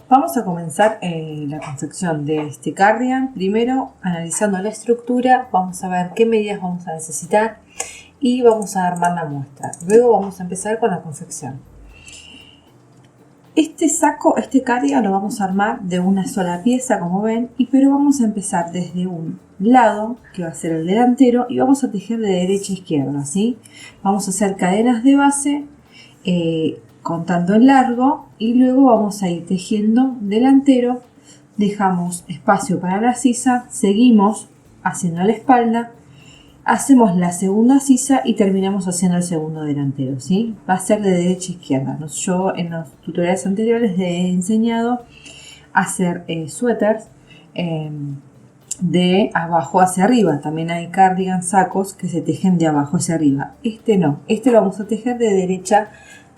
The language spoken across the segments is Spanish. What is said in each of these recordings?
Vamos a comenzar la confección de este cardigan. Primero, analizando la estructura, vamos a ver qué medidas vamos a necesitar y vamos a armar la muestra. Luego vamos a empezar con la confección. Este cardigan lo vamos a armar de una sola pieza, como ven, pero vamos a empezar desde un lado, que va a ser el delantero, y vamos a tejer de derecha a izquierda, ¿sí? Vamos a hacer cadenas de base, contando el largo, y luego vamos a ir tejiendo delantero, dejamos espacio para la sisa, seguimos haciendo la espalda, hacemos la segunda sisa y terminamos haciendo el segundo delantero, ¿sí? Va a ser de derecha a izquierda. Yo en los tutoriales anteriores les he enseñado a hacer suéteres de abajo hacia arriba. También hay cardigan, sacos que se tejen de abajo hacia arriba. Este no, este lo vamos a tejer de derecha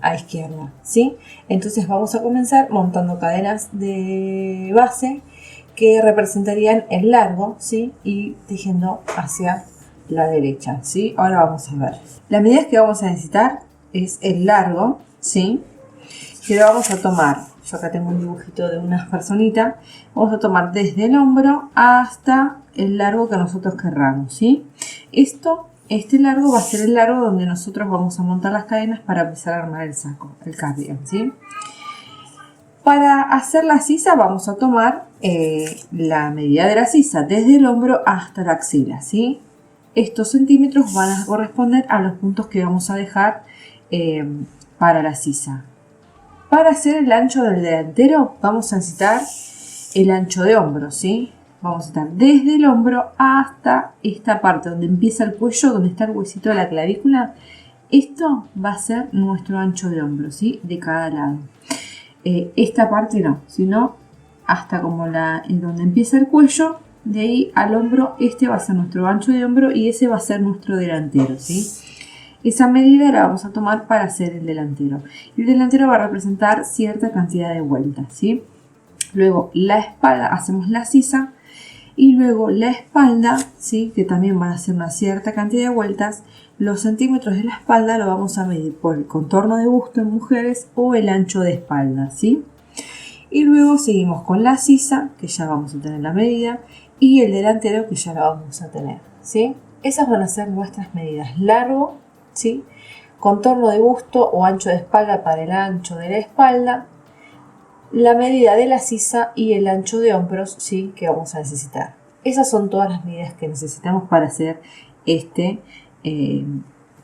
a izquierda, ¿sí? Entonces vamos a comenzar montando cadenas de base que representarían el largo, ¿sí? Y tejiendo hacia la derecha, ¿sí? Ahora vamos a ver. Las medidas que vamos a necesitar es el largo, ¿sí? Que lo vamos a tomar, yo acá tengo un dibujito de una personita, vamos a tomar desde el hombro hasta el largo que nosotros querramos, ¿sí? Este largo va a ser el largo donde nosotros vamos a montar las cadenas para empezar a armar el saco, el cardigan, ¿sí? Para hacer la sisa vamos a tomar la medida de la sisa desde el hombro hasta la axila, ¿sí? Estos centímetros van a corresponder a los puntos que vamos a dejar para la sisa. Para hacer el ancho del delantero vamos a necesitar el ancho de hombro, ¿sí? Vamos a estar desde el hombro hasta esta parte donde empieza el cuello, donde está el huesito de la clavícula. Esto va a ser nuestro ancho de hombro, ¿sí? De cada lado. Esta parte no, sino hasta como en donde empieza el cuello, de ahí al hombro, este va a ser nuestro ancho de hombro y ese va a ser nuestro delantero, ¿sí? Esa medida la vamos a tomar para hacer el delantero. El delantero va a representar cierta cantidad de vueltas, ¿sí? Luego la espalda, hacemos la sisa y luego la espalda, ¿sí? Que también van a hacer una cierta cantidad de vueltas. Los centímetros de la espalda lo vamos a medir por el contorno de busto en mujeres o el ancho de espalda, ¿sí? Y luego seguimos con la sisa, que ya vamos a tener la medida, y el delantero, que ya la vamos a tener, ¿sí? Esas van a ser nuestras medidas: largo, ¿sí? Contorno de busto o ancho de espalda para el ancho de la espalda, la medida de la sisa y el ancho de hombros, ¿sí? Que vamos a necesitar. Esas son todas las medidas que necesitamos para hacer este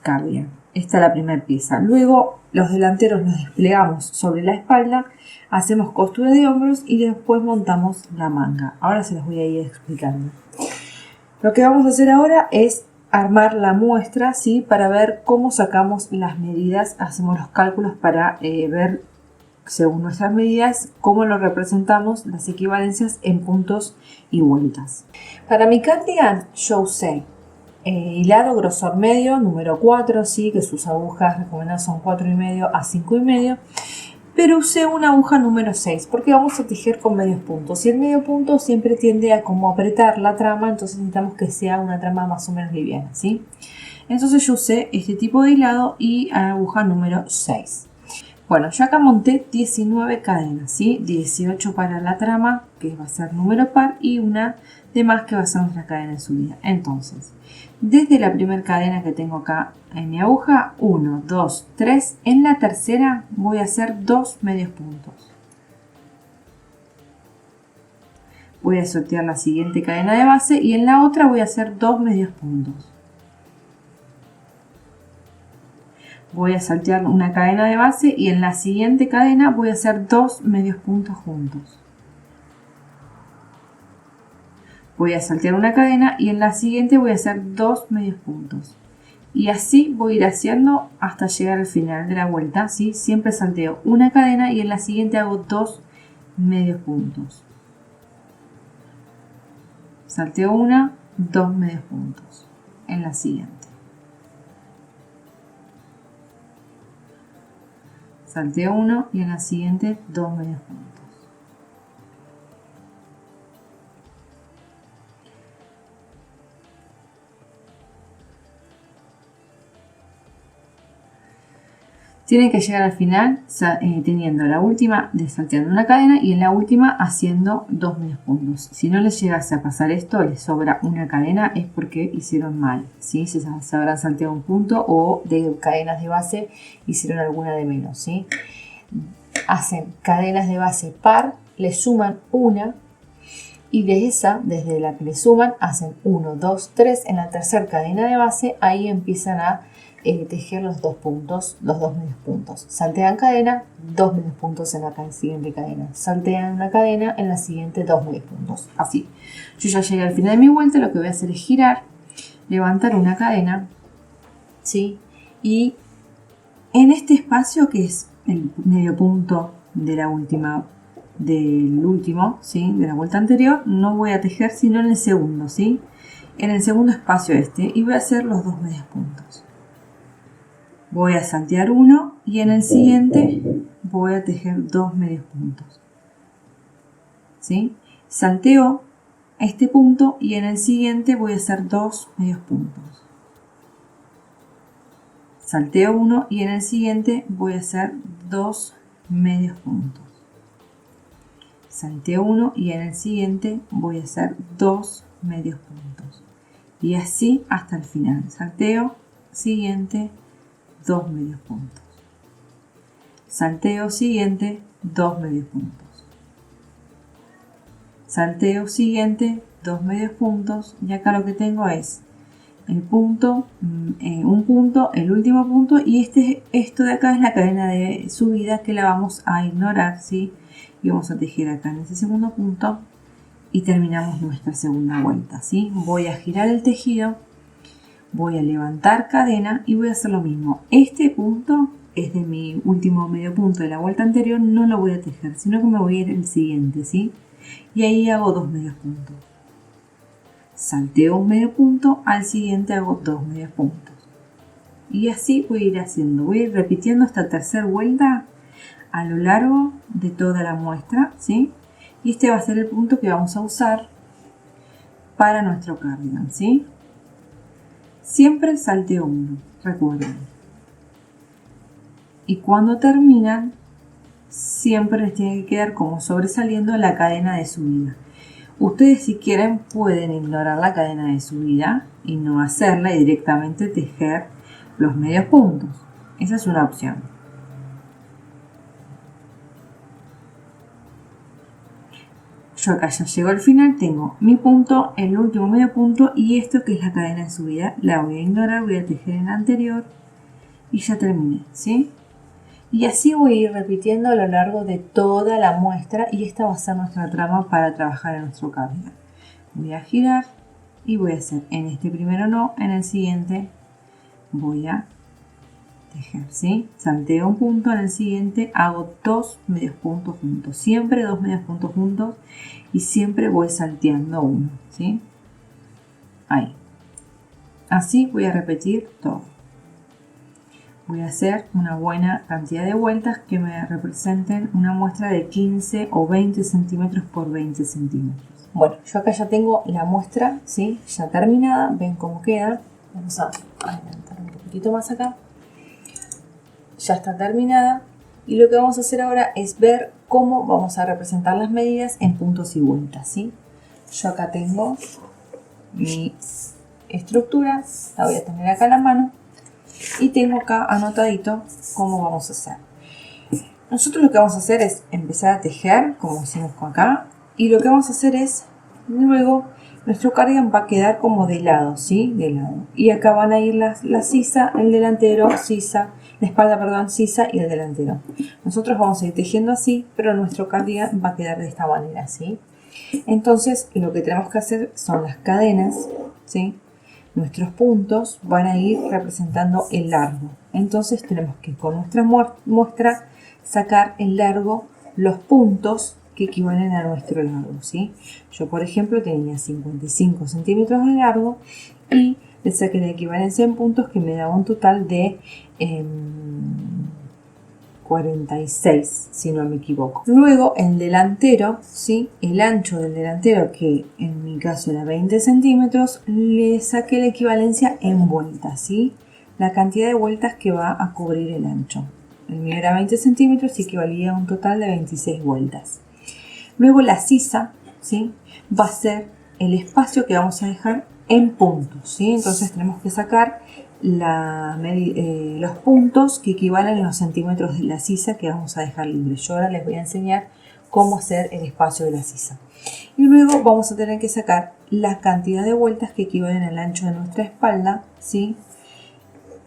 cardigan. Esta es la primera pieza. Luego los delanteros los desplegamos sobre la espalda, hacemos costura de hombros y después montamos la manga. Ahora se los voy a ir explicando. Lo que vamos a hacer ahora es armar la muestra, ¿sí? Para ver cómo sacamos las medidas, hacemos los cálculos para ver según nuestras medidas cómo lo representamos, las equivalencias en puntos y vueltas. Para mi cardigan yo usé hilado grosor medio, número 4, ¿sí? Que sus agujas recomendadas son 4,5 a 5,5. Pero usé una aguja número 6 porque vamos a tejer con medios puntos y el medio punto siempre tiende a como apretar la trama, entonces necesitamos que sea una trama más o menos liviana, ¿sí? Entonces yo usé este tipo de hilado y aguja número 6. Bueno, yo acá monté 19 cadenas, ¿sí? 18 para la trama, que va a ser número par, y una de más que va a ser nuestra cadena de subida. Entonces, desde la primera cadena que tengo acá en mi aguja, 1, 2, 3. En la tercera voy a hacer 2 medios puntos. Voy a sortear la siguiente cadena de base y en la otra voy a hacer 2 medios puntos. Voy a saltear una cadena de base y en la siguiente cadena voy a hacer 2 medios puntos juntos. Voy a saltear una cadena y en la siguiente voy a hacer 2 medios puntos. Y así voy a ir haciendo hasta llegar al final de la vuelta, ¿sí? Siempre salteo una cadena y en la siguiente hago 2 medios puntos. Salteo una, 2 medios puntos. En la siguiente. Salteo uno y en la siguiente 2 medios puntos. Tienen que llegar al final teniendo la última salteando una cadena y en la última haciendo 2 medios puntos. Si no les llegase a pasar esto, les sobra una cadena, es porque hicieron mal, ¿sí? Se habrán salteado un punto o de cadenas de base hicieron alguna de menos, ¿sí? Hacen cadenas de base par, le suman una y desde la que le suman hacen 1, 2, 3. En la tercera cadena de base ahí empiezan a tejer los 2 puntos, los 2 medios puntos. Saltean cadena, 2 medios puntos en la siguiente cadena. Saltean una cadena, en la siguiente 2 medios puntos. Así. Yo ya llegué al final de mi vuelta, lo que voy a hacer es girar, levantar una cadena, ¿sí? Y en este espacio que es el medio punto de la última, del último, ¿sí? De la vuelta anterior, no voy a tejer sino en el segundo, ¿sí? En el segundo espacio y voy a hacer los 2 medios puntos. Voy a saltear uno y en el siguiente voy a tejer 2 medios puntos, ¿sí? Salteo este punto y en el siguiente voy a hacer 2 medios puntos. Salteo uno y en el siguiente voy a hacer 2 medios puntos. Salteo uno y en el siguiente voy a hacer 2 medios puntos. Y así hasta el final. Salteo, siguiente, 2 medios puntos. Salteo siguiente, 2 medios puntos. Salteo siguiente, 2 medios puntos. Y acá lo que tengo es el punto, un punto, el último punto. Y esto de acá es la cadena de subida que la vamos a ignorar, ¿sí? Y vamos a tejer acá en ese segundo punto. Y terminamos nuestra segunda vuelta, ¿sí? Voy a girar el tejido. Voy a levantar cadena y voy a hacer lo mismo. Este punto es de mi último medio punto de la vuelta anterior, no lo voy a tejer, sino que me voy a ir al siguiente, ¿sí? Y ahí hago 2 medios puntos. Salteo un medio punto, al siguiente hago 2 medios puntos. Y así voy a ir haciendo, voy a ir repitiendo esta tercera vuelta a lo largo de toda la muestra, ¿sí? Y este va a ser el punto que vamos a usar para nuestro cardigan, ¿sí? Siempre salteo uno, recuerden. Y cuando terminan, siempre les tiene que quedar como sobresaliendo la cadena de subida. Ustedes, si quieren, pueden ignorar la cadena de subida y no hacerla y directamente tejer los medios puntos. Esa es una opción. Yo acá ya llego al final, tengo mi punto, el último medio punto y esto que es la cadena de subida, la voy a ignorar, voy a tejer en la anterior y ya terminé, ¿sí? Y así voy a ir repitiendo a lo largo de toda la muestra y esta va a ser nuestra trama para trabajar en nuestro cardigan. Voy a girar y voy a hacer en este primero no, en el siguiente voy a tejer, ¿sí? Salteo un punto, en el siguiente hago 2 medios puntos juntos, siempre 2 medios puntos juntos y siempre voy salteando uno, ¿sí? Ahí. Así voy a repetir todo. Voy a hacer una buena cantidad de vueltas que me representen una muestra de 15 o 20 centímetros por 20 centímetros. Bueno, yo acá ya tengo la muestra, ¿sí? Ya terminada, ven cómo queda. Vamos a adelantar un poquitito más acá. Ya está terminada y lo que vamos a hacer ahora es ver cómo vamos a representar las medidas en puntos y vueltas, ¿sí? Yo acá tengo mi estructura, la voy a tener acá en la mano y tengo acá anotadito cómo vamos a hacer. Nosotros lo que vamos a hacer es empezar a tejer como hicimos acá y lo que vamos a hacer es luego nuestro cardigan va a quedar como de lado, ¿sí? De lado. Y acá van a ir la sisa, el delantero, sisa, la espalda, perdón, sisa y el delantero. Nosotros vamos a ir tejiendo así, pero nuestro cardigan va a quedar de esta manera, ¿sí? Entonces, lo que tenemos que hacer son las cadenas, ¿sí? Nuestros puntos van a ir representando el largo. Entonces, tenemos que con nuestra muestra sacar el largo, los puntos que equivalen a nuestro largo, ¿sí? Yo, por ejemplo, tenía 55 centímetros de largo y le saqué la equivalencia en puntos que me daba un total de 46, si no me equivoco. Luego, el delantero, ¿sí? El ancho del delantero, que en mi caso era 20 centímetros, le saqué la equivalencia en vueltas, ¿sí? La cantidad de vueltas que va a cubrir el ancho. el mío era 20 centímetros y equivalía a un total de 26 vueltas. Luego la sisa, ¿sí?, va a ser el espacio que vamos a dejar en puntos, ¿sí? Entonces tenemos que sacar los puntos que equivalen a los centímetros de la sisa que vamos a dejar libre. Yo ahora les voy a enseñar cómo hacer el espacio de la sisa. Y luego vamos a tener que sacar la cantidad de vueltas que equivalen al ancho de nuestra espalda, ¿sí?,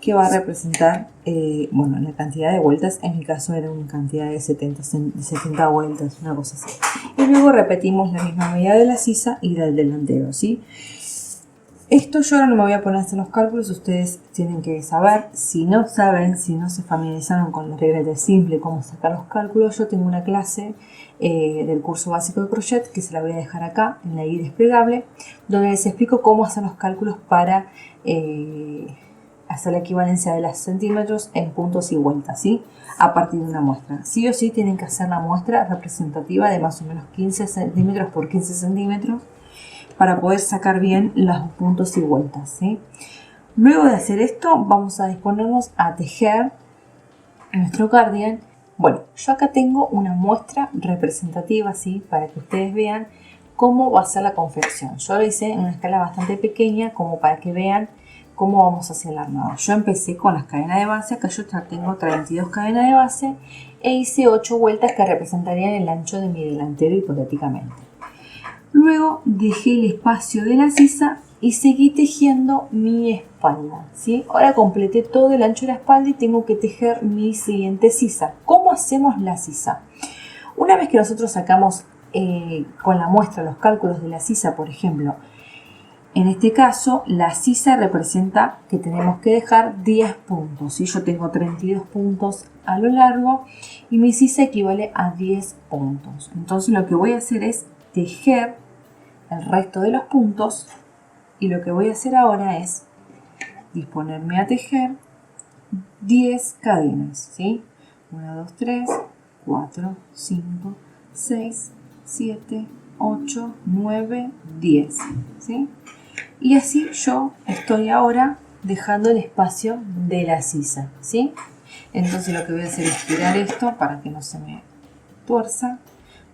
que va a representar, bueno, la cantidad de vueltas, en mi caso era una cantidad de 70 vueltas, una cosa así. Y luego repetimos la misma medida de la sisa y del delantero, ¿sí? Esto yo ahora no me voy a poner a hacer los cálculos, ustedes tienen que saber. Si no saben, si no se familiarizaron con las reglas de simple, cómo sacar los cálculos, yo tengo una clase del curso básico de crochet que se la voy a dejar acá en la guía desplegable, donde les explico cómo hacer los cálculos para hacer la equivalencia de los centímetros en puntos y vueltas, ¿sí?, a partir de una muestra. Sí o sí tienen que hacer la muestra representativa de más o menos 15 centímetros por 15 centímetros para poder sacar bien los puntos y vueltas, ¿sí? Luego de hacer esto, vamos a disponernos a tejer nuestro cardigan. Bueno, yo acá tengo una muestra representativa, ¿sí?, para que ustedes vean cómo va a ser la confección. Yo lo hice en una escala bastante pequeña, como para que vean cómo vamos a hacer el armado. Yo empecé con las cadenas de base, acá yo ya tengo 32 cadenas de base, e hice 8 vueltas que representarían el ancho de mi delantero hipotéticamente. Luego dejé el espacio de la sisa y seguí tejiendo mi espalda, ¿sí? Ahora completé todo el ancho de la espalda y tengo que tejer mi siguiente sisa. ¿Cómo hacemos la sisa? Una vez que nosotros sacamos con la muestra los cálculos de la sisa, por ejemplo, en este caso la sisa representa que tenemos que dejar 10 puntos, ¿sí? Yo tengo 32 puntos a lo largo y mi sisa equivale a 10 puntos. Entonces lo que voy a hacer es tejer el resto de los puntos y lo que voy a hacer ahora es disponerme a tejer 10 cadenas, ¿sí? 1, 2, 3, 4, 5, 6, 7, 8, 9, 10, ¿sí? Y así yo estoy ahora dejando el espacio de la sisa, ¿sí? Entonces lo que voy a hacer es tirar esto para que no se me tuerza.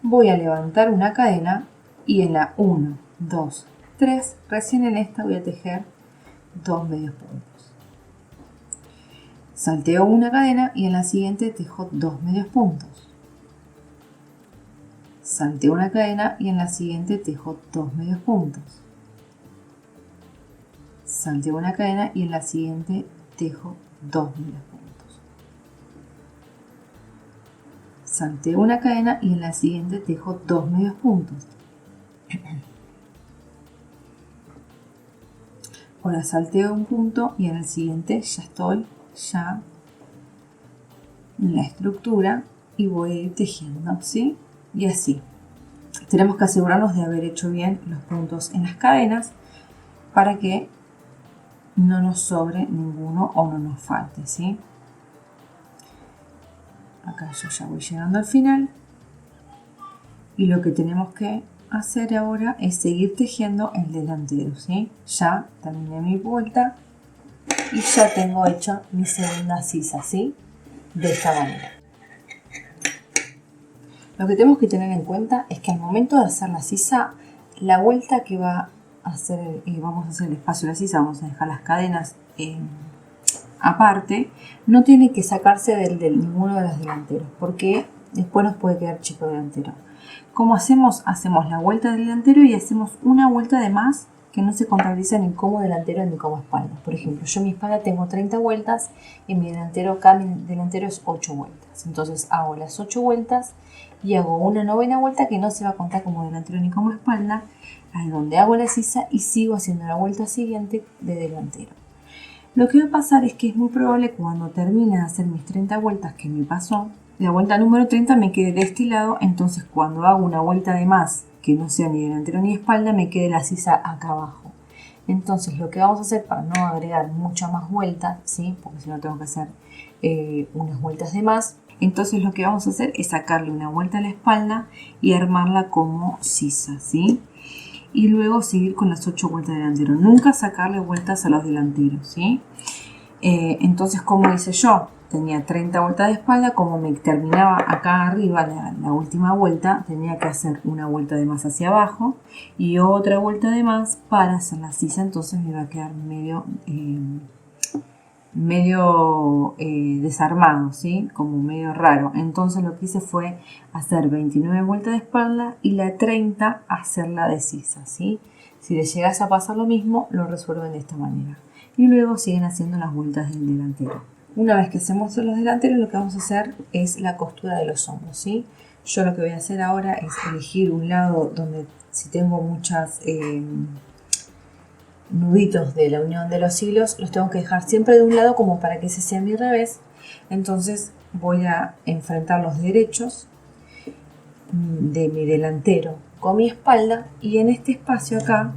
Voy a levantar una cadena y en la 1, 2, 3, recién en esta voy a tejer 2 medios puntos. Salteo una cadena y en la siguiente tejo 2 medios puntos. Salteo una cadena y en la siguiente tejo 2 medios puntos. Salteo una cadena y en la siguiente tejo 2 medios puntos. Salteo una cadena y en la siguiente tejo 2 medios puntos. Ahora salteo un punto y en el siguiente ya estoy en la estructura y voy a ir tejiendo, ¿sí? Y así. Tenemos que asegurarnos de haber hecho bien los puntos en las cadenas para que no nos sobre ninguno o no nos falte, ¿sí? Acá yo ya voy llegando al final y lo que tenemos que hacer ahora es seguir tejiendo el delantero, ¿sí? Ya terminé mi vuelta y ya tengo hecha mi segunda sisa, ¿sí? De esta manera. Lo que tenemos que tener en cuenta es que al momento de hacer la sisa, la vuelta que va a hacer, vamos a hacer el espacio de la sisa, vamos a dejar las cadenas aparte, no tiene que sacarse del ninguno de los delanteros, porque después nos puede quedar chico delantero. ¿Cómo hacemos? Hacemos la vuelta del delantero y hacemos una vuelta de más que no se contabiliza ni como delantero ni como espalda. Por ejemplo, yo en mi espalda tengo 30 vueltas y mi delantero acá, mi delantero es 8 vueltas. Entonces hago las 8 vueltas y hago una novena vuelta que no se va a contar como delantero ni como espalda, ahí donde hago la sisa y sigo haciendo la vuelta siguiente de delantero. Lo que va a pasar es que es muy probable que cuando termine de hacer mis 30 vueltas que me pasó, la vuelta número 30 me quede de este lado, entonces cuando hago una vuelta de más que no sea ni delantero ni espalda, me quede la sisa acá abajo. Entonces lo que vamos a hacer para no agregar mucha más vuelta, ¿sí? Porque si no tengo que hacer unas vueltas de más, entonces lo que vamos a hacer es sacarle una vuelta a la espalda y armarla como sisa, ¿sí? Y luego seguir con las 8 vueltas delantero. Nunca sacarle vueltas a los delanteros, ¿sí? Entonces, como hice yo, tenía 30 vueltas de espalda, como me terminaba acá arriba la última vuelta, tenía que hacer una vuelta de más hacia abajo y otra vuelta de más para hacer la sisa. Entonces me iba a quedar medio desarmado, ¿sí? Como medio raro. Entonces lo que hice fue hacer 29 vueltas de espalda y la 30 hacerla de sisa, ¿sí? Si les llegase a pasar lo mismo, lo resuelven de esta manera. Y luego siguen haciendo las vueltas del delantero. Una vez que hacemos los delanteros, lo que vamos a hacer es la costura de los hombros, ¿sí? Yo lo que voy a hacer ahora es elegir un lado donde, si tengo muchas nuditos de la unión de los hilos, los tengo que dejar siempre de un lado como para que ese sea mi revés. Entonces voy a enfrentar los derechos de mi delantero con mi espalda y en este espacio acá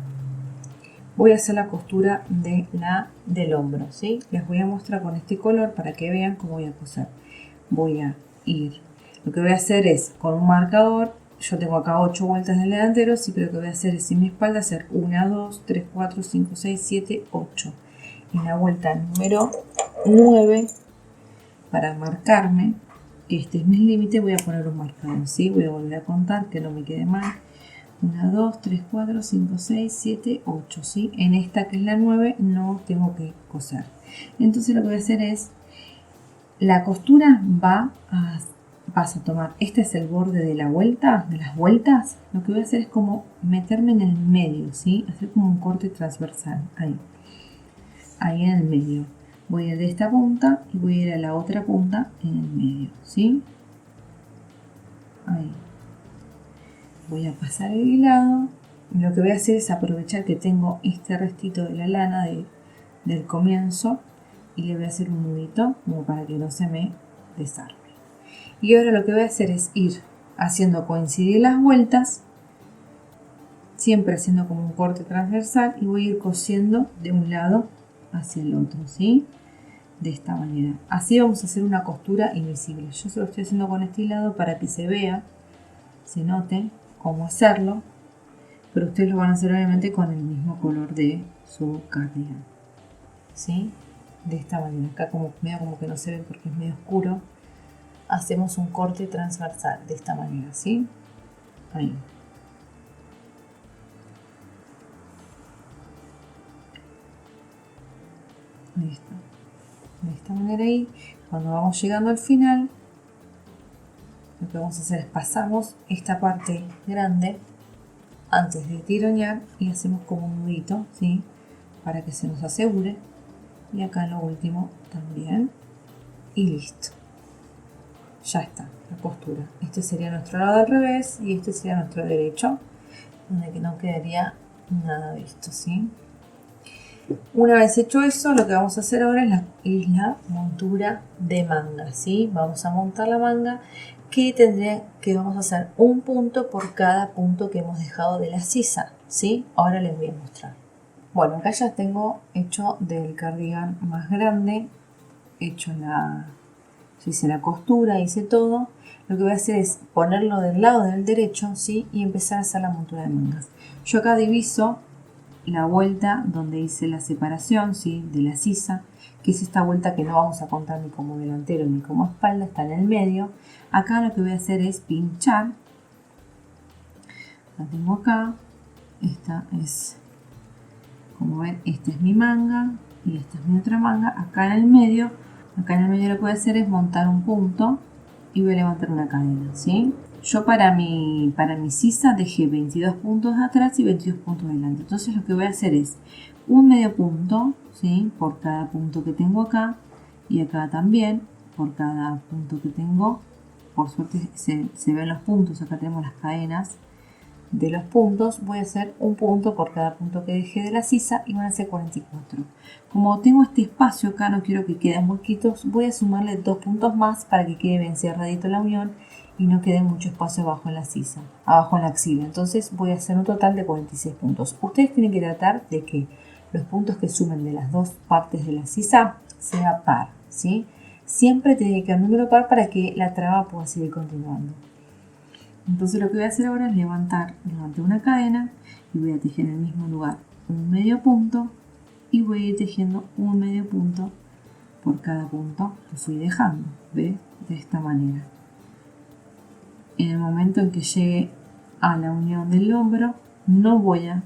voy a hacer la costura del hombro, ¿sí? Les voy a mostrar con este color para que vean cómo voy a coser. Voy a ir, lo que voy a hacer es con un marcador, yo tengo acá 8 vueltas del delantero, sí, pero lo que voy a hacer es en mi espalda hacer 1, 2, 3, 4, 5, 6, 7, 8. En la vuelta número 9, para marcarme que este es mi límite, voy a poner un marcador, ¿sí? Voy a volver a contar que no me quede mal. 1, 2, 3, 4, 5, 6, 7, 8, ¿sí? En esta que es la 9 no tengo que coser. Entonces lo que voy a hacer es, la costura vas a tomar, este es el borde de la vuelta, de las vueltas. Lo que voy a hacer es como meterme en el medio, ¿sí? Hacer como un corte transversal, ahí en el medio. Voy a ir de esta punta y voy a ir a la otra punta en el medio, ¿sí? Ahí. Voy a pasar el hilado y lo que voy a hacer es aprovechar que tengo este restito de la lana del comienzo y le voy a hacer un nudito como para que no se me desarme. Y ahora lo que voy a hacer es ir haciendo coincidir las vueltas, siempre haciendo como un corte transversal, y voy a ir cosiendo de un lado hacia el otro, ¿sí? De esta manera. Así vamos a hacer una costura invisible. Yo se lo estoy haciendo con este hilado para que se vea, se note cómo hacerlo, pero ustedes lo van a hacer obviamente con el mismo color de su cardigan, ¿sí? De esta manera. Acá como que no se ve porque es medio oscuro, hacemos un corte transversal de esta manera, ¿sí? Ahí. Listo. De esta manera ahí, cuando vamos llegando al final, lo que vamos a hacer es pasamos esta parte grande antes de tironear y hacemos como un nudito, ¿sí? Para que se nos asegure. Y acá en lo último también. Y listo. Ya está la costura. Este sería nuestro lado al revés y este sería nuestro derecho, donde que no quedaría nada de esto, ¿sí? Una vez hecho eso, lo que vamos a hacer ahora es la montura de manga, ¿sí? Vamos a montar la manga que vamos a hacer un punto por cada punto que hemos dejado de la sisa, ¿sí? Ahora les voy a mostrar. Bueno, acá ya tengo hecho del cardigan más grande, hice la costura, hice todo. Lo que voy a hacer es ponerlo del lado del derecho, ¿sí? Y empezar a hacer la montura de mangas. Yo acá diviso la vuelta donde hice la separación, ¿sí? De la sisa, que es esta vuelta que no vamos a contar ni como delantero ni como espalda, está en el medio. Acá lo que voy a hacer es pinchar. La tengo acá. Esta es, como ven, esta es mi manga y esta es mi otra manga. Acá en el medio lo que voy a hacer es montar un punto y voy a levantar una cadena, ¿sí? Yo para mi sisa dejé 22 puntos atrás y 22 puntos adelante. Entonces lo que voy a hacer es un medio punto, ¿sí? Por cada punto que tengo acá y acá también por cada punto que tengo. Por suerte se ven los puntos, acá tenemos las cadenas de los puntos. Voy a hacer un punto por cada punto que dejé de la sisa y van a ser 44. Como tengo este espacio acá, no quiero que queden huequitos, voy a sumarle 2 puntos más para que quede bien cerradito la unión y no quede mucho espacio abajo en la sisa, abajo en la axila. Entonces voy a hacer un total de 46 puntos. Ustedes tienen que tratar de que los puntos que sumen de las dos partes de la sisa sea par, ¿sí? Siempre tiene que haber un número par para que la traba pueda seguir continuando. Entonces lo que voy a hacer ahora es levantar una cadena y voy a tejer en el mismo lugar un medio punto y voy a ir tejiendo un medio punto por cada punto que fui dejando, ¿ves? De esta manera. En el momento en que llegue a la unión del hombro, no voy a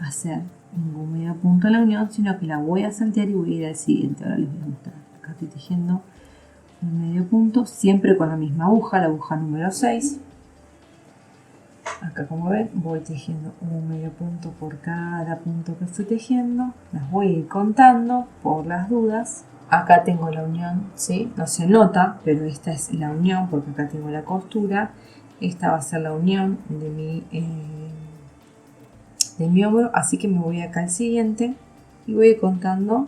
hacer ningún medio punto en la unión, sino que la voy a saltear y voy a ir al siguiente. Ahora les voy a mostrar. Acá estoy tejiendo un medio punto, siempre con la misma aguja, la aguja número 6. Acá, como ven, voy tejiendo un medio punto por cada punto que estoy tejiendo. Las voy a ir contando por las dudas. Acá tengo la unión, ¿sí? No se nota, pero esta es la unión porque acá tengo la costura. Esta va a ser la unión de mi hombro, así que me voy acá al siguiente y voy a ir contando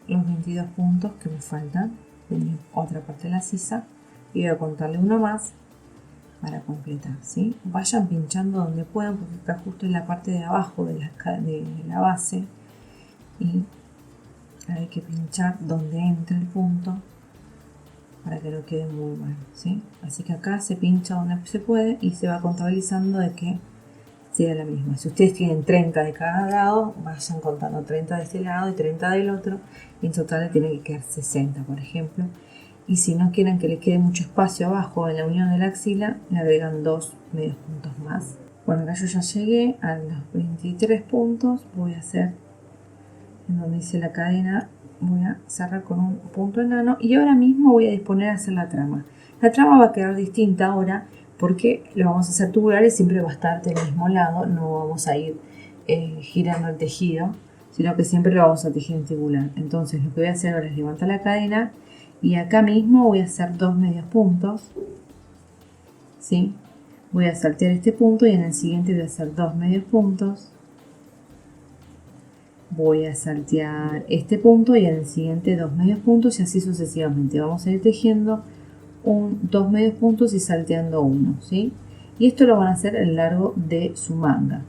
los 22 puntos que me faltan de mi otra parte de la sisa y voy a contarle uno más para completar, ¿sí? Vayan pinchando donde puedan porque acá justo en la parte de abajo de la base y hay que pinchar donde entra el punto para que no quede muy mal, ¿sí? Así que acá se pincha donde se puede y se va contabilizando de que sea la misma. Si ustedes tienen 30 de cada lado, vayan contando 30 de este lado y 30 del otro y en total le tienen que quedar 60, por ejemplo. Y si no quieren que les quede mucho espacio abajo en la unión de la axila, le agregan 2 medios puntos más. Bueno, acá yo ya llegué a los 23 puntos. Voy a hacer en donde hice la cadena, voy a cerrar con un punto enano y ahora mismo voy a disponer a hacer la trama. La trama va a quedar distinta ahora porque lo vamos a hacer tubular y siempre va a estar del mismo lado, no vamos a ir girando el tejido, sino que siempre lo vamos a tejer en tubular. Entonces lo que voy a hacer ahora es levantar la cadena y acá mismo voy a hacer 2 medios puntos, ¿sí? Voy a saltear este punto y en el siguiente voy a hacer 2 medios puntos. Voy a saltear este punto y en el siguiente 2 medios puntos y así sucesivamente. Vamos a ir tejiendo 2 medios puntos y salteando uno, ¿sí? Y esto lo van a hacer a lo largo de su manga.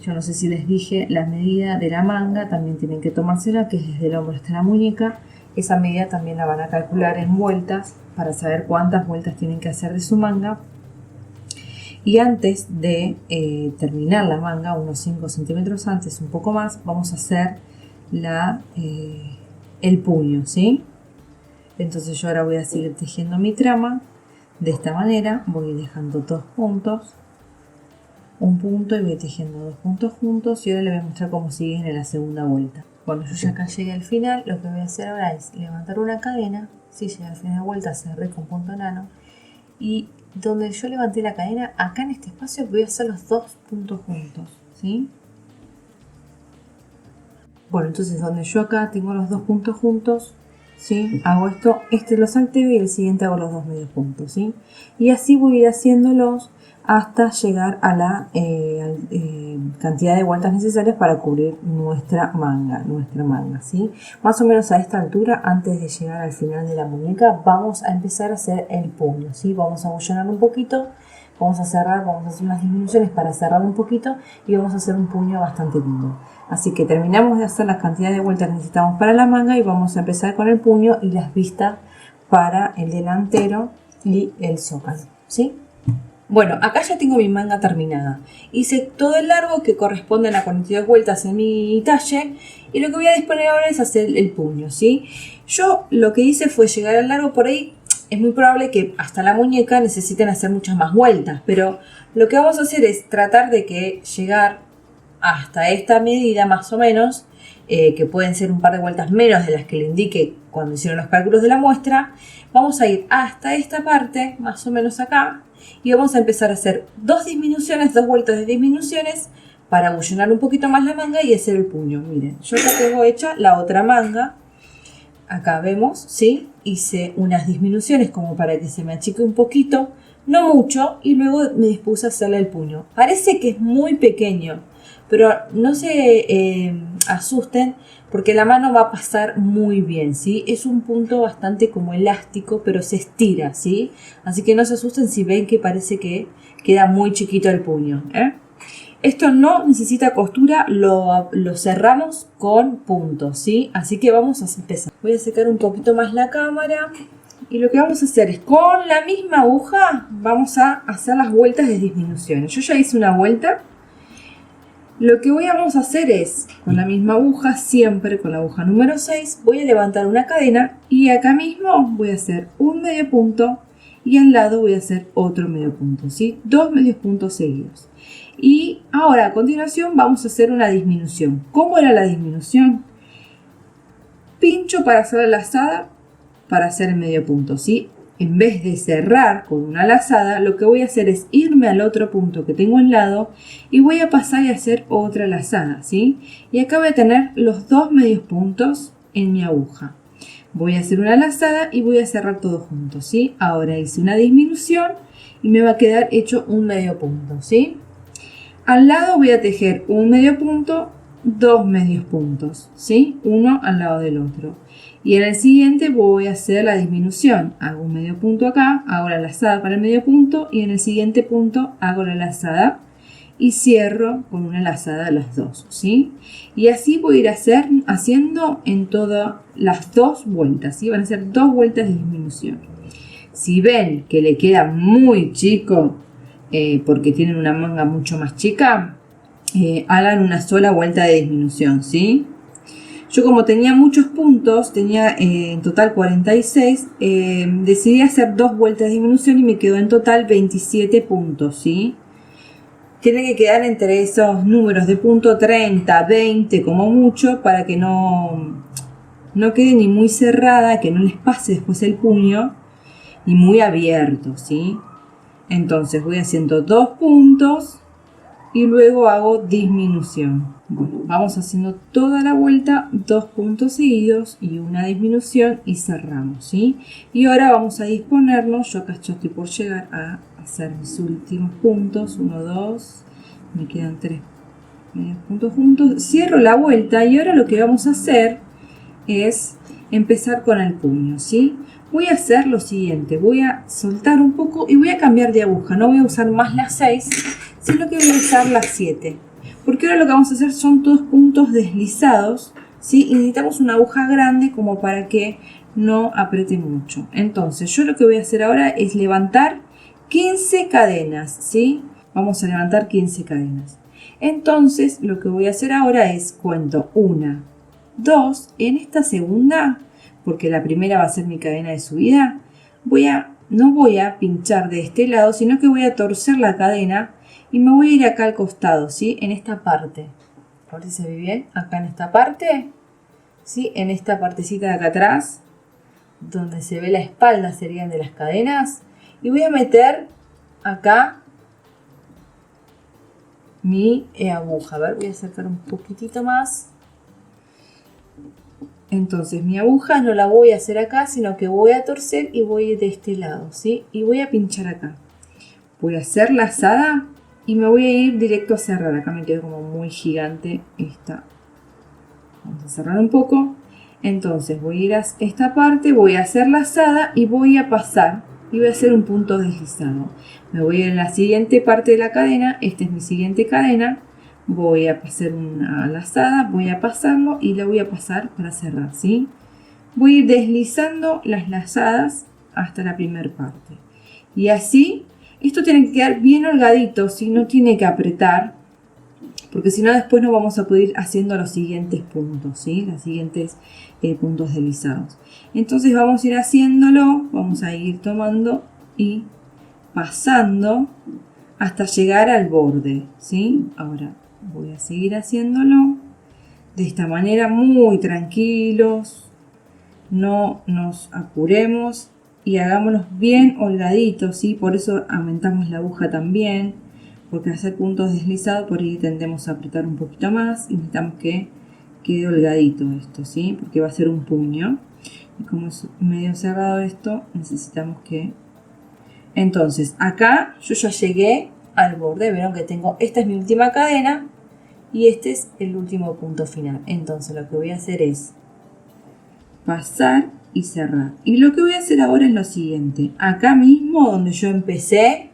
Yo no sé si les dije la medida de la manga, también tienen que tomársela, que es desde el hombro hasta la muñeca. Esa medida también la van a calcular en vueltas para saber cuántas vueltas tienen que hacer de su manga. Y antes de terminar la manga, unos 5 centímetros antes, un poco más, vamos a hacer el puño, ¿sí? Entonces yo ahora voy a seguir tejiendo mi trama de esta manera. Voy dejando 2 puntos, un punto y voy tejiendo 2 puntos juntos y ahora les voy a mostrar cómo siguen en la segunda vuelta. Cuando yo ya acá llegué al final, lo que voy a hacer ahora es levantar una cadena. Si llegué al final de vuelta, cerré con punto enano y donde yo levanté la cadena, acá en este espacio voy a hacer los 2 puntos juntos, ¿sí? Bueno, entonces donde yo acá tengo los 2 puntos juntos, ¿sí? Hago esto, este lo salteo y el siguiente hago los 2 medios puntos, ¿sí? Y así voy a ir haciéndolos hasta llegar a la cantidad de vueltas necesarias para cubrir nuestra manga, ¿sí? Más o menos a esta altura, antes de llegar al final de la muñeca, vamos a empezar a hacer el puño, ¿sí? Vamos a abullonar un poquito, vamos a cerrar, vamos a hacer unas disminuciones para cerrar un poquito y vamos a hacer un puño bastante lindo. Así que terminamos de hacer la cantidad de vueltas que necesitamos para la manga y vamos a empezar con el puño y las vistas para el delantero y el zócalo, ¿sí? Bueno, acá ya tengo mi manga terminada. Hice todo el largo que corresponde a las 42 vueltas en mi talle y lo que voy a disponer ahora es hacer el puño, ¿sí? Yo lo que hice fue llegar al largo por ahí. Es muy probable que hasta la muñeca necesiten hacer muchas más vueltas, pero lo que vamos a hacer es tratar de que llegar hasta esta medida más o menos, que pueden ser un par de vueltas menos de las que le indiqué cuando hicieron los cálculos de la muestra. Vamos a ir hasta esta parte, más o menos acá, y vamos a empezar a hacer 2 disminuciones, 2 vueltas de disminuciones para abullonar un poquito más la manga y hacer el puño. Miren, yo ya tengo hecha la otra manga. Acá vemos, ¿sí? Hice unas disminuciones como para que se me achique un poquito, no mucho, y luego me dispuse a hacerle el puño. Parece que es muy pequeño, pero no se asusten porque la mano va a pasar muy bien, ¿sí? Es un punto bastante como elástico, pero se estira, ¿sí? Así que no se asusten si ven que parece que queda muy chiquito el puño, ¿eh? Esto no necesita costura, lo cerramos con puntos, ¿sí? Así que vamos a empezar. Voy a secar un poquito más la cámara y lo que vamos a hacer es con la misma aguja vamos a hacer las vueltas de disminuciones. Yo ya hice una vuelta. Lo que vamos a hacer es, con la misma aguja, siempre con la aguja número 6, voy a levantar una cadena y acá mismo voy a hacer un medio punto y al lado voy a hacer otro medio punto, ¿sí? 2 medios puntos seguidos. Y ahora a continuación vamos a hacer una disminución. ¿Cómo era la disminución? Pincho para hacer la lazada, para hacer el medio punto, ¿sí? En vez de cerrar con una lazada, lo que voy a hacer es irme al otro punto que tengo al lado y voy a pasar y hacer otra lazada, ¿sí? Y acá voy a tener los 2 medios puntos en mi aguja. Voy a hacer una lazada y voy a cerrar todo junto, ¿sí? Ahora hice una disminución y me va a quedar hecho un medio punto, ¿sí? Al lado voy a tejer un medio punto, 2 medios puntos, ¿sí? Uno al lado del otro. Y en el siguiente voy a hacer la disminución. Hago un medio punto acá, hago la lazada para el medio punto y en el siguiente punto hago la lazada y cierro con una lazada a las dos, ¿sí? Y así voy a ir haciendo en todas las 2 vueltas, ¿sí? Van a ser 2 vueltas de disminución. Si ven que le queda muy chico porque tienen una manga mucho más chica, hagan una sola vuelta de disminución, ¿sí? Yo como tenía muchos puntos, tenía en total 46, decidí hacer 2 vueltas de disminución y me quedó en total 27 puntos, ¿sí? Tiene que quedar entre esos números de punto 30, 20 como mucho para que no quede ni muy cerrada, que no les pase después el puño, ni muy abierto, ¿sí? Entonces voy haciendo 2 puntos y luego hago disminución. Bueno, vamos haciendo toda la vuelta, 2 puntos seguidos y una disminución y cerramos, ¿sí? Y ahora vamos a disponernos, yo acá estoy por llegar a hacer mis últimos puntos, 1, 2, me quedan 3 medios puntos juntos, cierro la vuelta y ahora lo que vamos a hacer es empezar con el puño, ¿sí? Voy a hacer lo siguiente, voy a soltar un poco y voy a cambiar de aguja, no voy a usar más la 6, sino que voy a usar la 7, porque ahora lo que vamos a hacer son todos puntos deslizados, ¿sí? Y necesitamos una aguja grande como para que no apriete mucho. Entonces yo lo que voy a hacer ahora es levantar 15 cadenas, ¿sí? Vamos a levantar 15 cadenas. Entonces lo que voy a hacer ahora es cuento 1, 2, en esta segunda, porque la primera va a ser mi cadena de subida, no voy a pinchar de este lado, sino que voy a torcer la cadena y me voy a ir acá al costado, ¿sí? En esta parte. A ver si se ve bien. Acá en esta parte, ¿sí? En esta partecita de acá atrás, donde se ve la espalda serían de las cadenas. Y voy a meter acá mi aguja. A ver, voy a sacar un poquitito más. Entonces mi aguja no la voy a hacer acá, sino que voy a torcer y voy de este lado, ¿sí? Y voy a pinchar acá. Voy a hacer lazada y me voy a ir directo a cerrar. Acá me quedó como muy gigante esta. Vamos a cerrar un poco. Entonces voy a ir a esta parte, voy a hacer lazada y voy a pasar. Y voy a hacer un punto deslizado. Me voy a ir en la siguiente parte de la cadena. Esta es mi siguiente cadena. Voy a hacer una lazada, voy a pasarlo y la voy a pasar para cerrar, ¿sí? Voy a ir deslizando las lazadas hasta la primera parte. Y así, esto tiene que quedar bien holgadito, ¿sí? No tiene que apretar, porque si no después no vamos a poder ir haciendo los siguientes puntos, ¿sí? Los siguientes puntos deslizados. Entonces vamos a ir haciéndolo, vamos a ir tomando y pasando hasta llegar al borde, ¿sí? Ahora voy a seguir haciéndolo de esta manera, muy tranquilos, no nos apuremos y hagámoslos bien holgaditos, ¿sí? Por eso aumentamos la aguja también, porque al hacer puntos deslizados por ahí tendemos a apretar un poquito más y necesitamos que quede holgadito esto, ¿sí? Porque va a ser un puño y como es medio cerrado esto, necesitamos que... Entonces acá yo ya llegué al borde, vieron que tengo, esta es mi última cadena y este es el último punto final. Entonces lo que voy a hacer es pasar y cerrar. Y lo que voy a hacer ahora es lo siguiente, acá mismo donde yo empecé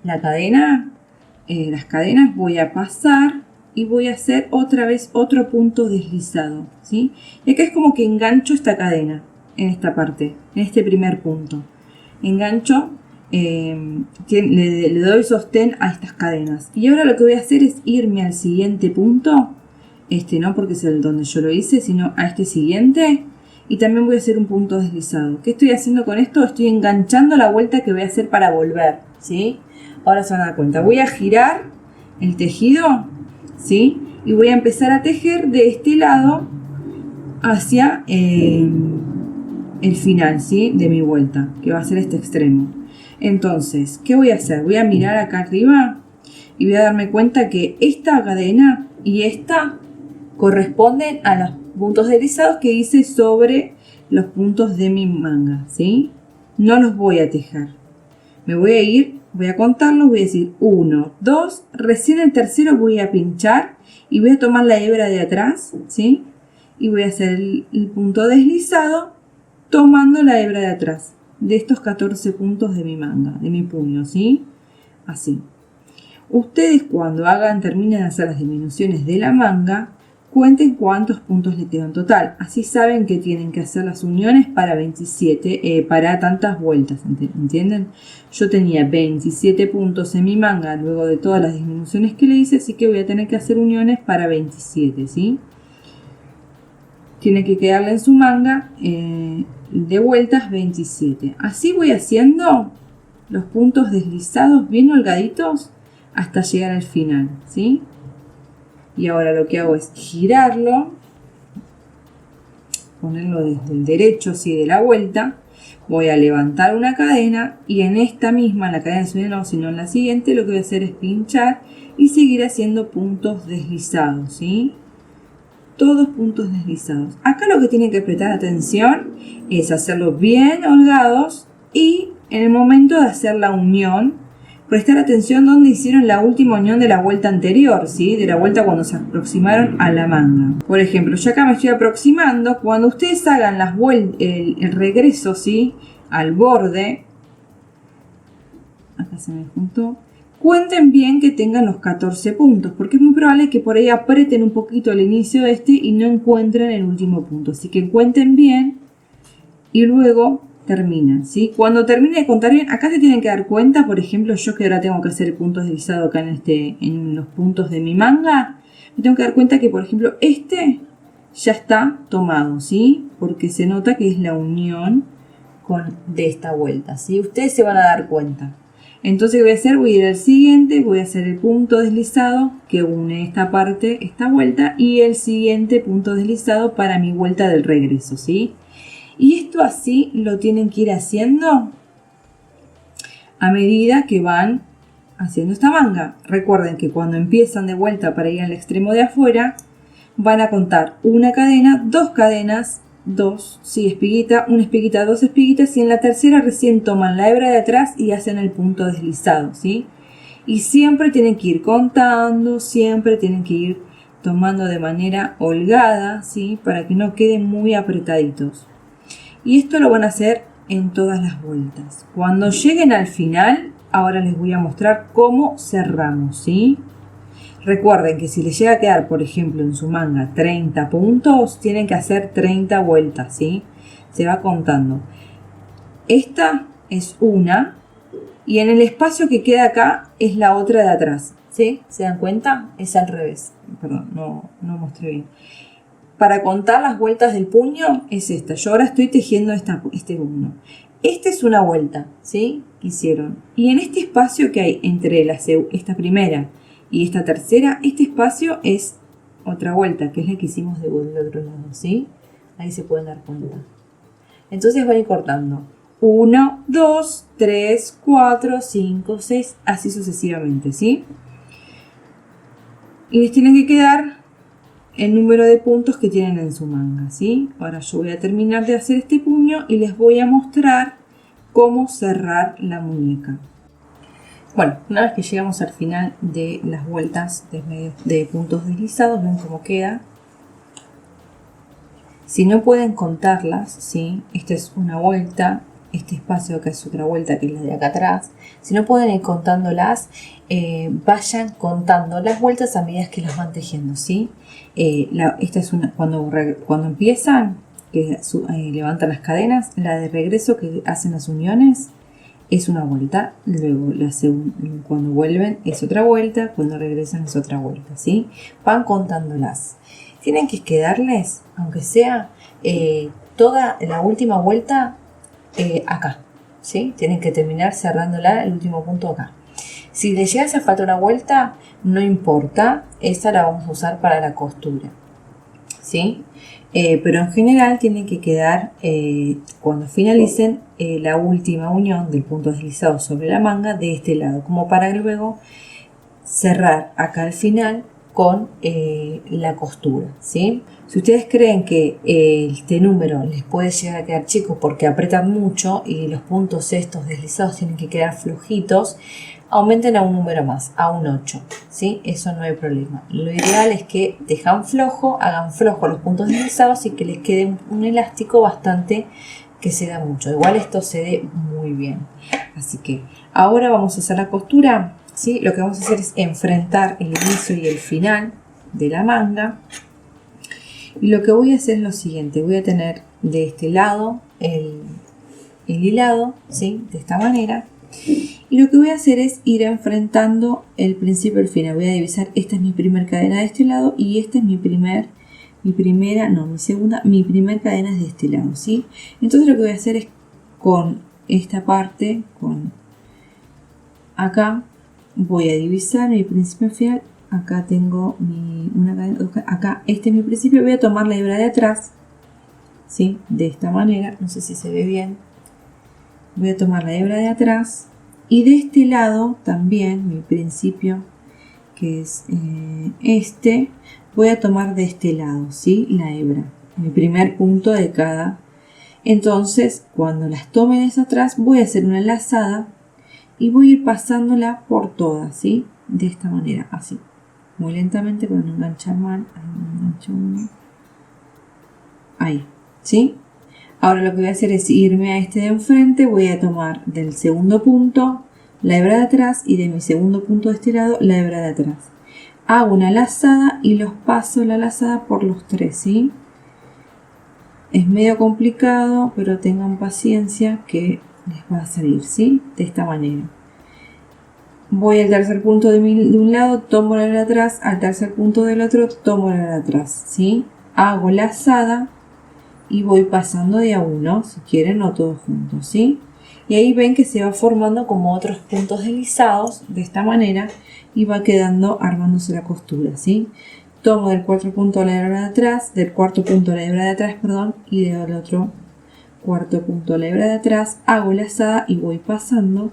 la cadena, las cadenas, voy a pasar y voy a hacer otra vez otro punto deslizado, ¿sí? Y acá es como que engancho esta cadena en esta parte, en este primer punto. Engancho le doy sostén a estas cadenas. Y ahora lo que voy a hacer es irme al siguiente punto, no porque es el donde yo lo hice, sino a este siguiente, y también voy a hacer un punto deslizado. ¿Qué estoy haciendo con esto? Estoy enganchando la vuelta que voy a hacer para volver, ¿sí? Ahora se van a dar cuenta, voy a girar el tejido, ¿sí? Y voy a empezar a tejer de este lado hacia el final, ¿sí? De mi vuelta, que va a ser este extremo. Entonces, ¿qué voy a hacer? Voy a mirar acá arriba y voy a darme cuenta que esta cadena y esta corresponden a los puntos deslizados que hice sobre los puntos de mi manga, ¿sí? No los voy a tejer. Me voy a ir, voy a contarlos, voy a decir 1, 2, recién el tercero voy a pinchar y voy a tomar la hebra de atrás, ¿sí? Y voy a hacer el punto deslizado tomando la hebra de atrás de estos 14 puntos de mi manga, de mi puño, ¿sí? Así. Ustedes cuando terminen de hacer las disminuciones de la manga, cuenten cuántos puntos le quedan total. Así saben que tienen que hacer las uniones para 27, para tantas vueltas, ¿entienden? Yo tenía 27 puntos en mi manga luego de todas las disminuciones que le hice, así que voy a tener que hacer uniones para 27, ¿sí? Tiene que quedarle en su manga de vueltas 27. Así voy haciendo los puntos deslizados bien holgaditos hasta llegar al final, ¿sí? Y ahora lo que hago es girarlo, ponerlo desde el derecho, así de la vuelta. Voy a levantar una cadena y en esta misma, en la cadena de no, sino en la siguiente, lo que voy a hacer es pinchar y seguir haciendo puntos deslizados, ¿sí? Todos puntos deslizados. Acá lo que tienen que prestar atención es hacerlo bien holgados y en el momento de hacer la unión, prestar atención donde hicieron la última unión de la vuelta anterior, ¿sí? De la vuelta cuando se aproximaron a la manga. Por ejemplo, yo acá me estoy aproximando. Cuando ustedes hagan el regreso, ¿sí? Al borde, acá se me juntó. Cuenten bien que tengan los 14 puntos, porque es muy probable que por ahí aprieten un poquito el inicio de y no encuentren el último punto. Así que cuenten bien y luego terminan, ¿sí? Cuando termine de contar bien, acá se tienen que dar cuenta, por ejemplo, yo que ahora tengo que hacer el punto deslizado acá en los puntos de mi manga, me tengo que dar cuenta que, por ejemplo, ya está tomado, ¿sí? Porque se nota que es la unión de esta vuelta, ¿sí? Ustedes se van a dar cuenta. Entonces, ¿qué voy a hacer? Voy a ir al siguiente, voy a hacer el punto deslizado que une esta parte, esta vuelta, y el siguiente punto deslizado para mi vuelta del regreso, ¿sí? Y esto así lo tienen que ir haciendo a medida que van haciendo esta manga. Recuerden que cuando empiezan de vuelta para ir al extremo de afuera, van a contar una cadena, dos cadenas, dos, sí, espiguita, una espiguita, dos espiguitas, y en la tercera recién toman la hebra de atrás y hacen el punto deslizado, ¿sí? Y siempre tienen que ir contando, siempre tienen que ir tomando de manera holgada, ¿sí? Para que no queden muy apretaditos. Y esto lo van a hacer en todas las vueltas. Cuando lleguen al final, ahora les voy a mostrar cómo cerramos, ¿sí? Recuerden que si les llega a quedar, por ejemplo, en su manga 30 puntos, tienen que hacer 30 vueltas, ¿sí? Se va contando. Esta es una y en el espacio que queda acá es la otra de atrás, ¿sí? ¿Se dan cuenta? Es al revés. Perdón, no mostré bien. Para contar las vueltas del puño es esta. Yo ahora estoy tejiendo este puño. Esta es una vuelta, ¿sí? Que hicieron. Y en este espacio que hay entre esta primera y esta tercera, este espacio es otra vuelta, que es la que hicimos del otro lado, ¿sí? Ahí se pueden dar cuenta. Entonces van a ir cortando. 1, 2, 3, 4, 5, 6, así sucesivamente, ¿sí? Y les tienen que quedar el número de puntos que tienen en su manga, ¿sí? Ahora yo voy a terminar de hacer este puño y les voy a mostrar cómo cerrar la muñeca. Bueno, una vez que llegamos al final de las vueltas de puntos deslizados, ven cómo queda. Si no pueden contarlas, ¿sí? Esta es una vuelta, este espacio acá es otra vuelta que es la de acá atrás. Si no pueden ir contándolas, vayan contando las vueltas a medida que las van tejiendo, ¿sí? Esta es una, cuando empiezan, que levantan las cadenas, la de regreso que hacen las uniones, es una vuelta, luego cuando vuelven es otra vuelta, cuando regresan es otra vuelta, ¿sí? Van contándolas. Tienen que quedarles, aunque sea toda la última vuelta acá, ¿sí? Tienen que terminar cerrándola el último punto acá. Si les llega a falta una vuelta, no importa, esa la vamos a usar para la costura, ¿sí? Pero en general tienen que quedar, cuando finalicen, la última unión del punto deslizado sobre la manga de este lado, como para luego cerrar acá al final con la costura, ¿sí? Si ustedes creen que este número les puede llegar a quedar chico porque apretan mucho y los puntos estos deslizados tienen que quedar flojitos, aumenten a un número más, a un 8, ¿sí? Eso no hay problema. Lo ideal es que hagan flojo los puntos deslizados y que les quede un elástico bastante que se da mucho. Igual esto se ve muy bien. Así que ahora vamos a hacer la costura, ¿sí? Lo que vamos a hacer es enfrentar el inicio y el final de la manga. Y lo que voy a hacer es lo siguiente. Voy a tener de este lado el hilado, ¿sí? De esta manera. Y lo que voy a hacer es ir enfrentando el principio y el final. Voy a divisar, esta es mi primera cadena de este lado y esta es mi primer cadena es de este lado, ¿sí? Entonces lo que voy a hacer es con esta parte, con acá, voy a divisar mi principio y final. Acá tengo una cadena, acá este es mi principio, voy a tomar la hebra de atrás, ¿sí? De esta manera, no sé si se ve bien. Voy a tomar la hebra de atrás y de este lado también mi principio, que es este, voy a tomar de este lado, ¿sí? La hebra, mi primer punto de cada. Entonces, cuando las tomen hacia atrás, voy a hacer una lazada y voy a ir pasándola por todas, ¿sí? De esta manera, así. Muy lentamente para no enganchar mal. Ahí me engancho uno. Ahí, ¿sí? Ahora lo que voy a hacer es irme a este de enfrente, voy a tomar del segundo punto la hebra de atrás y de mi segundo punto de este lado la hebra de atrás. Hago una lazada y los paso la lazada por los tres, ¿sí? Es medio complicado, pero tengan paciencia que les va a salir, ¿sí? De esta manera. Voy al tercer punto de un lado, tomo la hebra de atrás, al tercer punto del otro, tomo la hebra de atrás, ¿sí? Hago lazada y voy pasando de a uno, si quieren, no todos juntos, ¿sí? Y ahí ven que se va formando como otros puntos deslizados de esta manera y va quedando armándose la costura, ¿sí? Tomo del cuarto punto la hebra de atrás, del cuarto punto la hebra de atrás, perdón, y del otro cuarto punto la hebra de atrás, hago lazada y voy pasando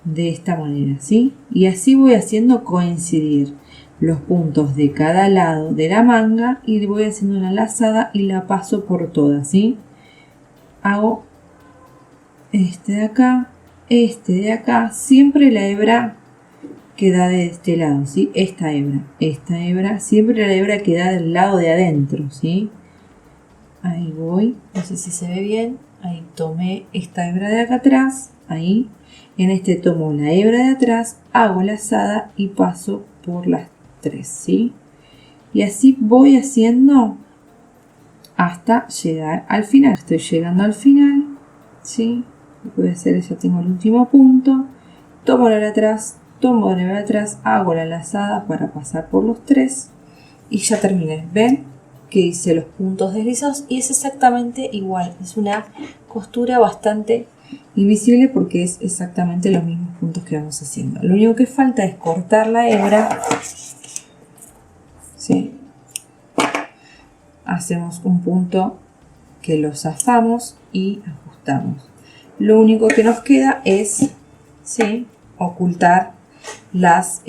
de esta manera, ¿sí? Y así voy haciendo coincidir los puntos de cada lado de la manga y voy haciendo una lazada y la paso por todas, ¿sí? Hago este de acá, siempre la hebra que da de este lado, ¿sí? Esta hebra, siempre la hebra que da del lado de adentro, ¿sí? Ahí voy, no sé si se ve bien, ahí tomé esta hebra de acá atrás, ahí, en este tomo la hebra de atrás, hago lazada y paso por las tres, ¿sí? Y así voy haciendo hasta llegar al final. Estoy llegando al final, ¿sí? Lo que voy a hacer es, ya tengo el último punto, tomo la hebra de atrás, tomo la hebra de atrás, hago la lazada para pasar por los tres y ya terminé. ¿Ven? Que hice los puntos deslizados y es exactamente igual. Es una costura bastante invisible porque es exactamente los mismos puntos que vamos haciendo. Lo único que falta es cortar la hebra, ¿sí? Hacemos un punto que lo zafamos y ajustamos. Lo único que nos queda es, ¿sí?, ocultar las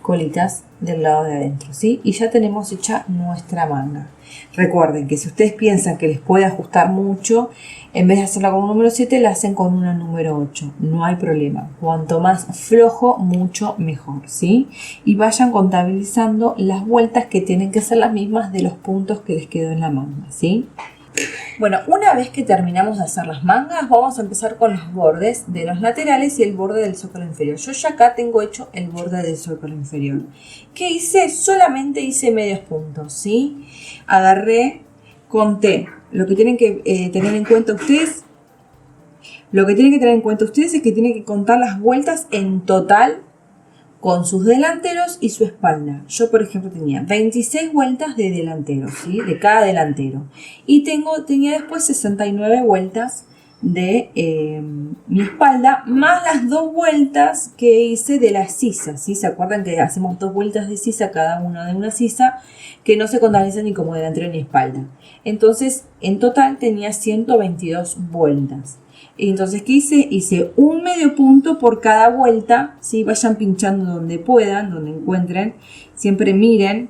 colitas del lado de adentro, ¿sí? Y ya tenemos hecha nuestra manga. Recuerden que si ustedes piensan que les puede ajustar mucho, en vez de hacerla con un número 7, la hacen con una número 8. No hay problema. Cuanto más flojo, mucho mejor, ¿sí? Y vayan contabilizando las vueltas que tienen que ser las mismas de los puntos que les quedó en la manga, ¿sí? Bueno, una vez que terminamos de hacer las mangas, vamos a empezar con los bordes de los laterales y el borde del zócalo inferior. Yo ya acá tengo hecho el borde del zócalo inferior. ¿Qué hice? Solamente hice medios puntos, ¿sí? Agarré, conté. Lo que tienen que tener en cuenta ustedes, Lo que tienen que tener en cuenta ustedes es que tienen que contar las vueltas en total con sus delanteros y su espalda. Yo, por ejemplo, tenía 26 vueltas de delantero, ¿sí? De cada delantero. Y tenía después 69 vueltas de mi espalda, más las 2 vueltas que hice de la sisa, ¿sí? ¿Se acuerdan que hacemos 2 vueltas de sisa, cada una de una sisa, que no se contabilizan ni como delantero ni espalda? Entonces, en total tenía 122 vueltas. Entonces, ¿qué hice? Hice un medio punto por cada vuelta, ¿sí? Vayan pinchando donde puedan, donde encuentren. Siempre miren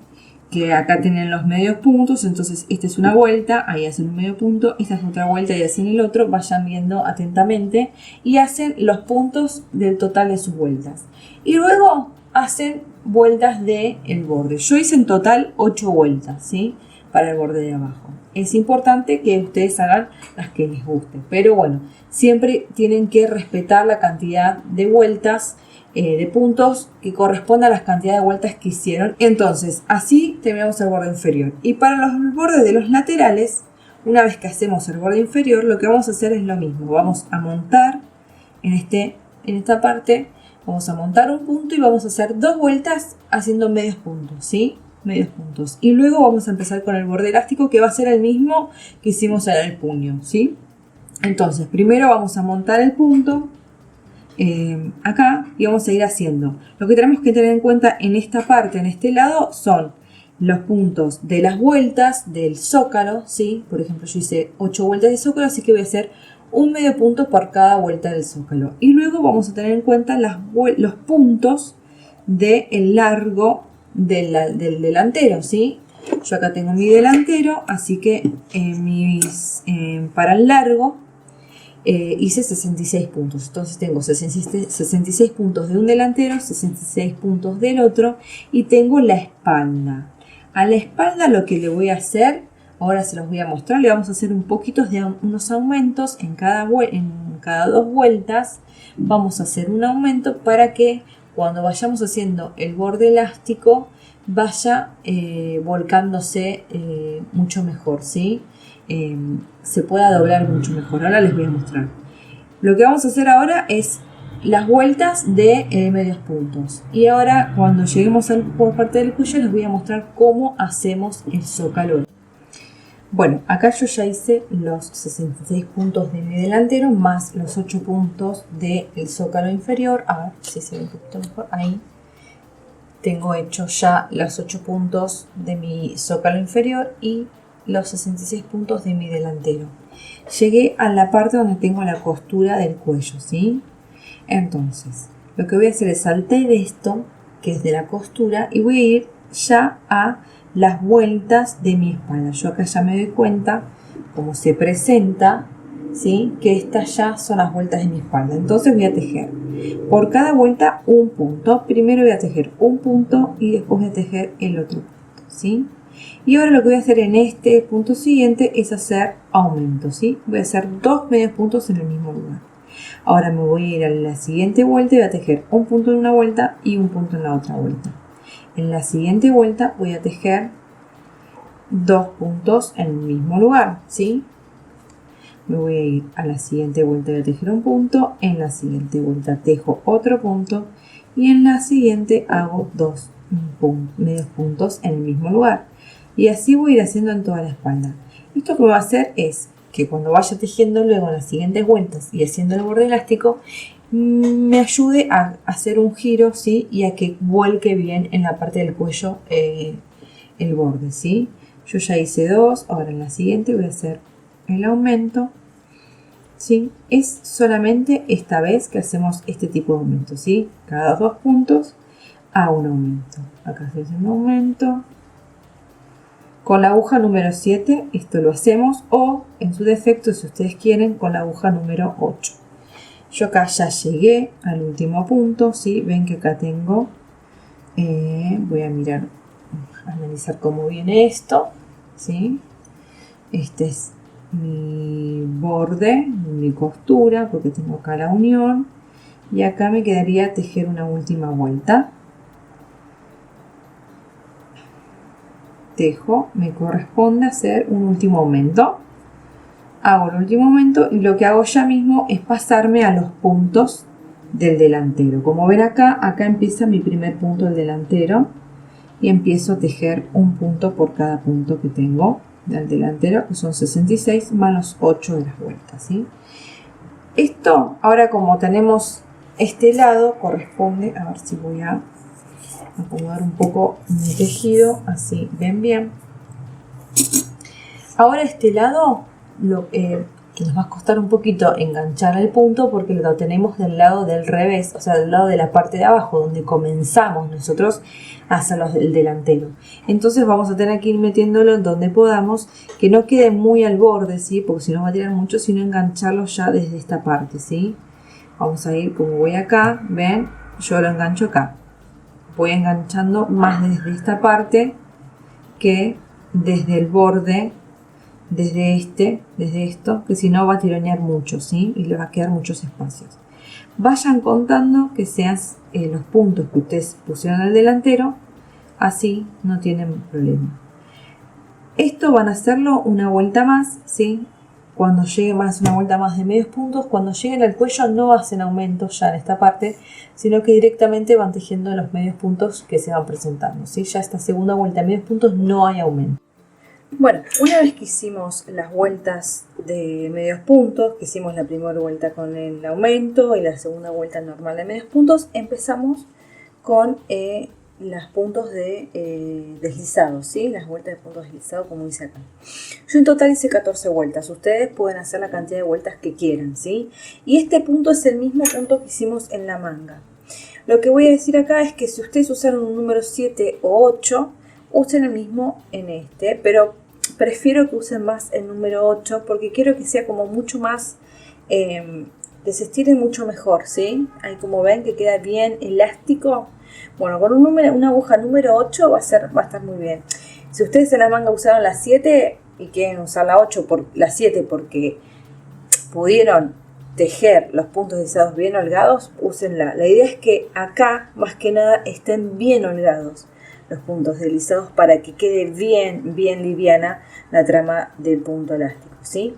que acá tienen los medios puntos. Entonces, esta es una vuelta, ahí hacen un medio punto. Esta es otra vuelta y hacen el otro. Vayan viendo atentamente y hacen los puntos del total de sus vueltas. Y luego hacen vueltas del borde. Yo hice en total 8 vueltas, ¿sí? Para el borde de abajo. Es importante que ustedes hagan las que les gusten, pero bueno, siempre tienen que respetar la cantidad de vueltas, de puntos que corresponda a las cantidades de vueltas que hicieron. Entonces, así terminamos el borde inferior. Y para los bordes de los laterales, una vez que hacemos el borde inferior, lo que vamos a hacer es lo mismo. Vamos a montar en esta parte, vamos a montar un punto y vamos a hacer 2 vueltas haciendo medios puntos, ¿sí? Medios puntos. Y luego vamos a empezar con el borde elástico, que va a ser el mismo que hicimos en el puño, ¿sí? Entonces, primero vamos a montar el punto acá y vamos a ir haciendo. Lo que tenemos que tener en cuenta en esta parte, en este lado, son los puntos de las vueltas del zócalo, ¿sí? Por ejemplo, yo hice 8 vueltas de zócalo, así que voy a hacer un medio punto por cada vuelta del zócalo. Y luego vamos a tener en cuenta los puntos del largo del delantero, ¿sí? Yo acá tengo mi delantero, así que para el largo hice 66 puntos. Entonces tengo 66 puntos de un delantero, 66 puntos del otro y tengo la espalda. A la espalda lo que le voy a hacer, ahora se los voy a mostrar, le vamos a hacer un poquito de unos aumentos en cada 2 vueltas. Vamos a hacer un aumento para que cuando vayamos haciendo el borde elástico vaya volcándose mucho mejor, ¿sí? Se pueda doblar mucho mejor. Ahora les voy a mostrar. Lo que vamos a hacer ahora es las vueltas de medios puntos. Y ahora cuando lleguemos por parte del cuello les voy a mostrar cómo hacemos el zócalo. Bueno, acá yo ya hice los 66 puntos de mi delantero más los 8 puntos del zócalo inferior. A ver si se ve un poquito mejor. Ahí tengo hecho ya los 8 puntos de mi zócalo inferior y los 66 puntos de mi delantero. Llegué a la parte donde tengo la costura del cuello, ¿sí? Entonces, lo que voy a hacer es saltar esto, que es de la costura, y voy a ir ya a las vueltas de mi espalda. Yo acá ya me doy cuenta, como se presenta, ¿sí? Que estas ya son las vueltas de mi espalda. Entonces voy a tejer por cada vuelta un punto. Primero voy a tejer un punto y después voy a tejer el otro punto, ¿sí? Y ahora lo que voy a hacer en este punto siguiente es hacer aumentos, ¿sí? Voy a hacer 2 medios puntos en el mismo lugar. Ahora me voy a ir a la siguiente vuelta y voy a tejer un punto en una vuelta y un punto en la otra vuelta. En la siguiente vuelta voy a tejer 2 puntos en el mismo lugar, ¿sí? Me voy a ir a la siguiente vuelta y voy a tejer un punto. En la siguiente vuelta tejo otro punto. Y en la siguiente hago 2 medios puntos en el mismo lugar. Y así voy a ir haciendo en toda la espalda. Esto que voy a hacer es que cuando vaya tejiendo luego en las siguientes vueltas y haciendo el borde elástico, me ayude a hacer un giro, ¿sí? Y a que vuelque bien en la parte del cuello el borde, ¿sí? Yo ya hice 2, ahora en la siguiente voy a hacer el aumento, ¿sí? Es solamente esta vez que hacemos este tipo de aumento, ¿sí? Cada 2 puntos a un aumento. Acá se hace un aumento. Con la aguja número 7 esto lo hacemos, o en su defecto, si ustedes quieren, con la aguja número 8. Yo acá ya llegué al último punto, ¿sí? Ven que acá tengo, voy a mirar, analizar cómo viene esto, ¿sí? Este es mi borde, mi costura, porque tengo acá la unión, y acá me quedaría tejer una última vuelta. Tejo, me corresponde hacer un último aumento, hago el último aumento y lo que hago ya mismo es pasarme a los puntos del delantero. Como ven acá empieza mi primer punto del delantero y empiezo a tejer un punto por cada punto que tengo del delantero, que son 66 más los 8 de las vueltas, ¿sí? Esto, ahora como tenemos este lado, corresponde, a ver si voy a acomodar un poco mi tejido, así ven bien. Ahora este lado nos va a costar un poquito enganchar el punto porque lo tenemos del lado del revés, o sea, del lado de la parte de abajo, donde comenzamos nosotros a hacer el delantero. Entonces vamos a tener que ir metiéndolo en donde podamos, que no quede muy al borde, ¿sí? Porque si no va a tirar mucho, sino engancharlo ya desde esta parte, ¿sí? Vamos a ir, como voy acá, ven, yo lo engancho acá. Voy enganchando más desde esta parte que desde el borde, desde esto, que si no va a tironear mucho, ¿sí? Y le va a quedar muchos espacios. Vayan contando que sean los puntos que ustedes pusieron al delantero, así no tienen problema. Esto van a hacerlo una vuelta más, ¿sí? Cuando llegue más, una vuelta más de medios puntos, cuando lleguen al cuello no hacen aumentos ya en esta parte, sino que directamente van tejiendo los medios puntos que se van presentando, ¿sí? Ya esta segunda vuelta de medios puntos no hay aumento. Bueno, una vez que hicimos las vueltas de medios puntos, que hicimos la primera vuelta con el aumento y la segunda vuelta normal de medios puntos, empezamos con los puntos de deslizado, ¿sí? Las vueltas de puntos deslizados, como dice acá. Yo en total hice 14 vueltas. Ustedes pueden hacer la cantidad de vueltas que quieran, ¿sí? Y este punto es el mismo punto que hicimos en la manga. Lo que voy a decir acá es que si ustedes usaron un número 7 o 8, usen el mismo en este, pero prefiero que usen más el número 8 porque quiero que sea como mucho más, que se estire mucho mejor, ¿sí? Ahí como ven que queda bien elástico. Bueno, con una aguja número 8 va a estar muy bien. Si ustedes en la manga usaron la 7 y quieren usar la 7 porque pudieron tejer los puntos deslizados bien holgados, úsenla. La idea es que acá, más que nada, estén bien holgados los puntos deslizados para que quede bien liviana la trama del punto elástico, ¿sí?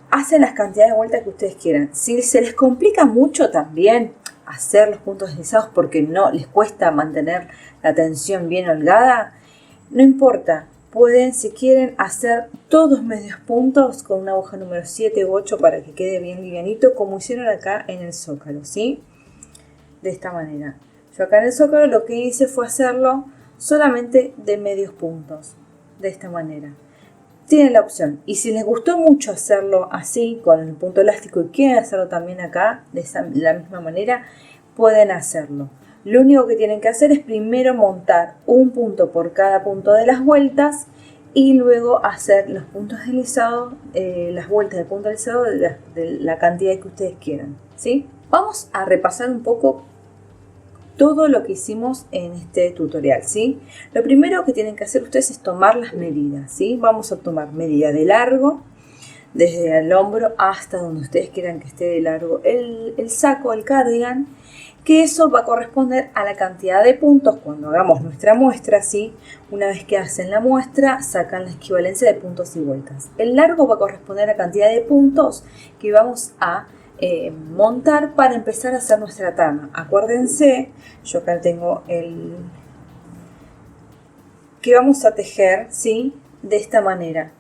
Hacen las cantidades de vueltas que ustedes quieran. Si se les complica mucho también hacer los puntos deslizados porque no les cuesta mantener la tensión bien holgada, no importa. Pueden, si quieren, hacer todos medios puntos con una aguja número 7 u 8 para que quede bien livianito, como hicieron acá en el zócalo, ¿sí? De esta manera. Yo acá en el zócalo lo que hice fue hacerlo solamente de medios puntos, de esta manera. Tienen la opción. Y si les gustó mucho hacerlo así, con el punto elástico, y quieren hacerlo también acá, de la misma manera, pueden hacerlo. Lo único que tienen que hacer es primero montar un punto por cada punto de las vueltas y luego hacer los puntos deslizados, las vueltas de punto deslizado de la cantidad que ustedes quieran, ¿sí? Vamos a repasar un poco todo lo que hicimos en este tutorial, ¿sí? Lo primero que tienen que hacer ustedes es tomar las medidas, ¿sí? Vamos a tomar medida de largo, desde el hombro hasta donde ustedes quieran que esté de largo el saco, el cardigan, que eso va a corresponder a la cantidad de puntos cuando hagamos nuestra muestra, ¿sí? Una vez que hacen la muestra, sacan la equivalencia de puntos y vueltas. El largo va a corresponder a la cantidad de puntos que vamos a montar para empezar a hacer nuestra trama. Acuérdense, yo acá tengo que vamos a tejer, ¿sí? De esta manera.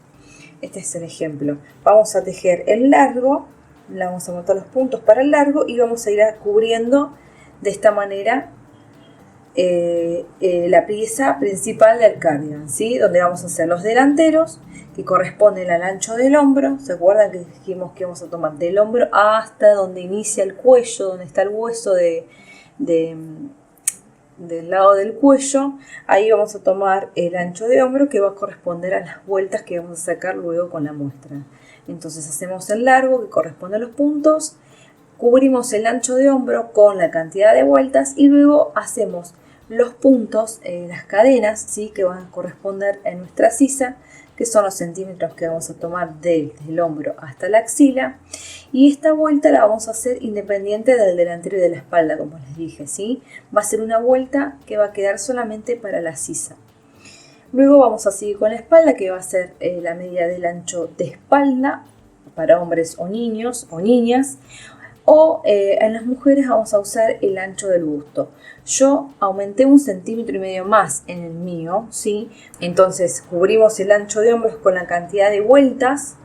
Este es el ejemplo. Vamos a tejer el largo, le vamos a montar los puntos para el largo y vamos a ir cubriendo de esta manera la pieza principal del cardigan, ¿sí? Donde vamos a hacer los delanteros que corresponden al ancho del hombro. ¿Se acuerdan que dijimos que vamos a tomar del hombro hasta donde inicia el cuello, donde está el hueso del lado del cuello? Ahí vamos a tomar el ancho de hombro que va a corresponder a las vueltas que vamos a sacar luego con la muestra. Entonces hacemos el largo que corresponde a los puntos, cubrimos el ancho de hombro con la cantidad de vueltas y luego hacemos los puntos, las cadenas, ¿sí? Que van a corresponder en nuestra sisa, que son los centímetros que vamos a tomar desde el hombro hasta la axila. Y esta vuelta la vamos a hacer independiente del delantero y de la espalda, como les dije, ¿sí? Va a ser una vuelta que va a quedar solamente para la sisa. Luego vamos a seguir con la espalda, que va a ser la medida del ancho de espalda para hombres o niños o niñas. O en las mujeres vamos a usar el ancho del busto. Yo aumenté 1,5 centímetros más en el mío, ¿sí? Entonces cubrimos el ancho de hombros con la cantidad de vueltas.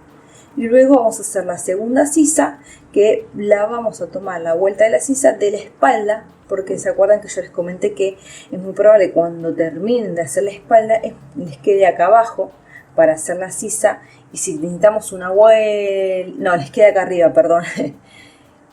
Y luego vamos a hacer la segunda sisa, que la vamos a tomar la vuelta de la sisa de la espalda, porque se acuerdan que yo les comenté que es muy probable que cuando terminen de hacer la espalda les quede acá abajo para hacer la sisa. Y si necesitamos una vuelta, no, les queda acá arriba, perdón.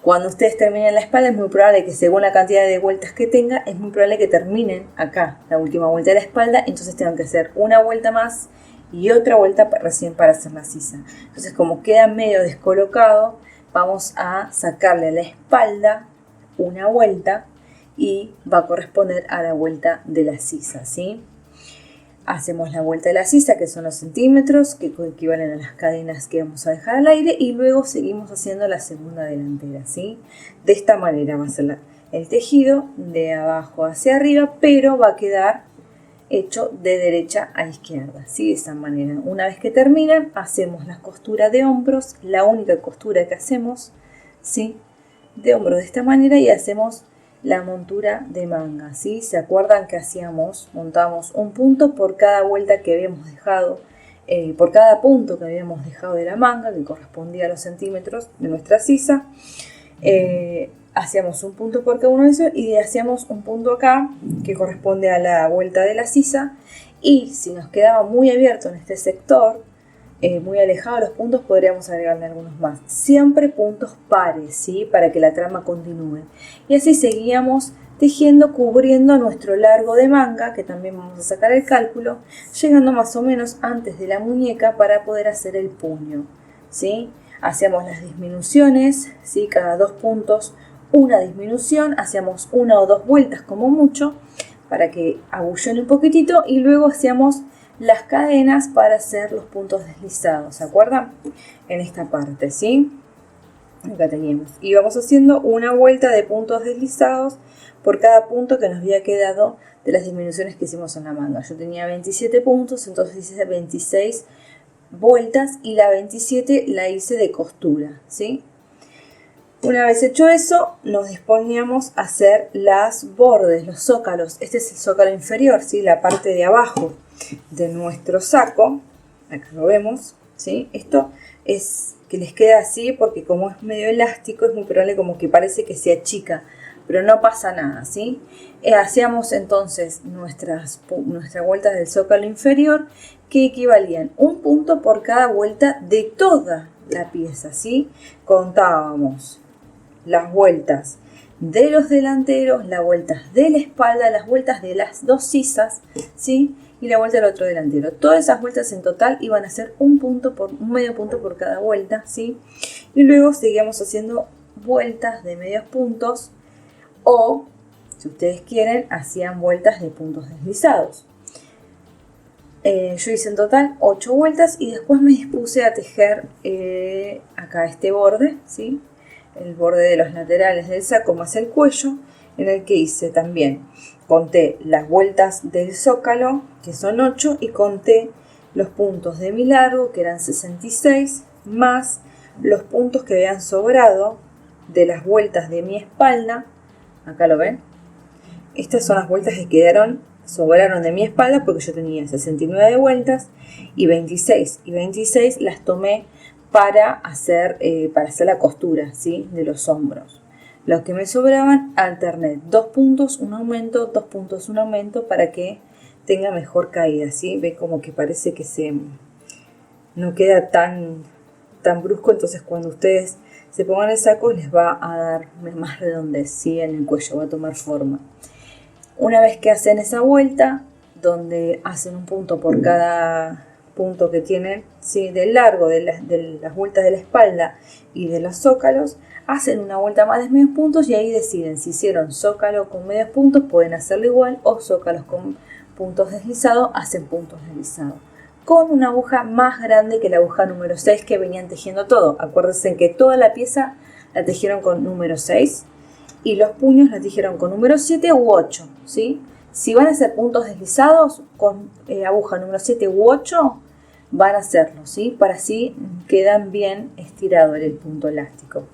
Cuando ustedes terminen la espalda es muy probable que, según la cantidad de vueltas que tenga, es muy probable que terminen acá la última vuelta de la espalda. Entonces tengan que hacer una vuelta más y otra vuelta recién para hacer la sisa. Entonces, como queda medio descolocado, vamos a sacarle a la espalda una vuelta y va a corresponder a la vuelta de la sisa, ¿sí? Hacemos la vuelta de la sisa, que son los centímetros, que equivalen a las cadenas que vamos a dejar al aire, y luego seguimos haciendo la segunda delantera, ¿sí? De esta manera va a ser el tejido de abajo hacia arriba, pero va a quedar hecho de derecha a izquierda, ¿sí? De esa manera. Una vez que terminan, hacemos la costura de hombros, la única costura que hacemos, ¿sí? De hombros de esta manera, y hacemos la montura de manga, ¿sí? ¿Se acuerdan que montamos un punto por cada vuelta que habíamos dejado, por cada punto que habíamos dejado de la manga, que correspondía a los centímetros de nuestra sisa? Hacíamos un punto por cada uno de esos y hacíamos un punto acá que corresponde a la vuelta de la sisa, y si nos quedaba muy abierto en este sector, muy alejado de los puntos, podríamos agregarle algunos más. Siempre puntos pares, ¿sí? Para que la trama continúe. Y así seguíamos tejiendo, cubriendo nuestro largo de manga, que también vamos a sacar el cálculo, llegando más o menos antes de la muñeca para poder hacer el puño, ¿sí? Hacíamos las disminuciones, ¿sí? Cada 2 puntos una disminución, hacíamos 1 o 2 vueltas como mucho para que abullone un poquitito, y luego hacíamos las cadenas para hacer los puntos deslizados, ¿se acuerdan? En esta parte, ¿sí? Acá teníamos. Y vamos haciendo una vuelta de puntos deslizados por cada punto que nos había quedado de las disminuciones que hicimos en la manga. Yo tenía 27 puntos, entonces hice 26 vueltas y la 27 la hice de costura, ¿sí? Una vez hecho eso, nos disponíamos a hacer las bordes, los zócalos. Este es el zócalo inferior, ¿sí? La parte de abajo de nuestro saco. Acá lo vemos, ¿sí? Esto es que les queda así porque como es medio elástico, es muy probable como que parece que se achica, pero no pasa nada, ¿sí? Hacíamos entonces nuestras vueltas del zócalo inferior, que equivalían un punto por cada vuelta de toda la pieza, ¿sí? Contábamos las vueltas de los delanteros, las vueltas de la espalda, las vueltas de las 2 sisas, ¿sí? Y la vuelta del otro delantero. Todas esas vueltas en total iban a ser un medio punto por cada vuelta, ¿sí? Y luego seguíamos haciendo vueltas de medios puntos, o, si ustedes quieren, hacían vueltas de puntos deslizados. Yo hice en total 8 vueltas y después me dispuse a tejer acá este borde, ¿sí? El borde de los laterales del saco más el cuello, en el que hice también, conté las vueltas del zócalo, que son 8, y conté los puntos de mi largo, que eran 66, más los puntos que habían sobrado de las vueltas de mi espalda. Acá lo ven. Estas son las vueltas que sobraron de mi espalda, porque yo tenía 69 vueltas y 26. Y 26 las tomé para hacer la costura, ¿sí? De los hombros. Los que me sobraban, alterné 2 puntos, un aumento, 2 puntos, un aumento, para que tenga mejor caída, ¿sí? Ven como que parece que no queda tan brusco, entonces cuando ustedes se pongan el saco les va a dar más redondez, ¿sí? En el cuello, va a tomar forma. Una vez que hacen esa vuelta, donde hacen un punto por cada punto que tienen, ¿sí? Del largo de las vueltas de la espalda y de los zócalos, hacen una vuelta más de medios puntos y ahí deciden si hicieron zócalo con medios puntos, pueden hacerlo igual, o zócalos con puntos deslizados, hacen puntos deslizados. Con una aguja más grande que la aguja número 6 que venían tejiendo todo. Acuérdense que toda la pieza la tejieron con número 6 y los puños la tejieron con número 7 u 8, ¿sí? Si van a hacer puntos deslizados con aguja número 7 u 8, van a hacerlo, ¿sí? Para así quedan bien estirado el punto elástico.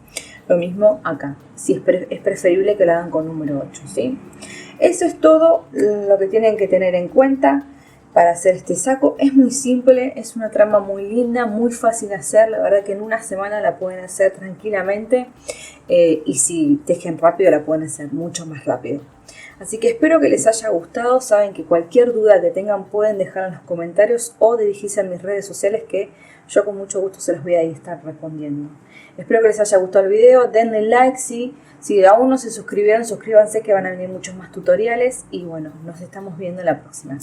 Lo mismo acá, si es preferible que lo hagan con número 8, ¿sí? Eso es todo lo que tienen que tener en cuenta para hacer este saco. Es muy simple, es una trama muy linda, muy fácil de hacer. La verdad que en una semana la pueden hacer tranquilamente y si tejen rápido la pueden hacer mucho más rápido. Así que espero que les haya gustado. Saben que cualquier duda que tengan pueden dejar en los comentarios o dirigirse a mis redes sociales que yo con mucho gusto se los voy a estar respondiendo. Espero que les haya gustado el video. Denle like si aún no se suscribieron, suscríbanse que van a venir muchos más tutoriales. Y bueno, nos estamos viendo en la próxima.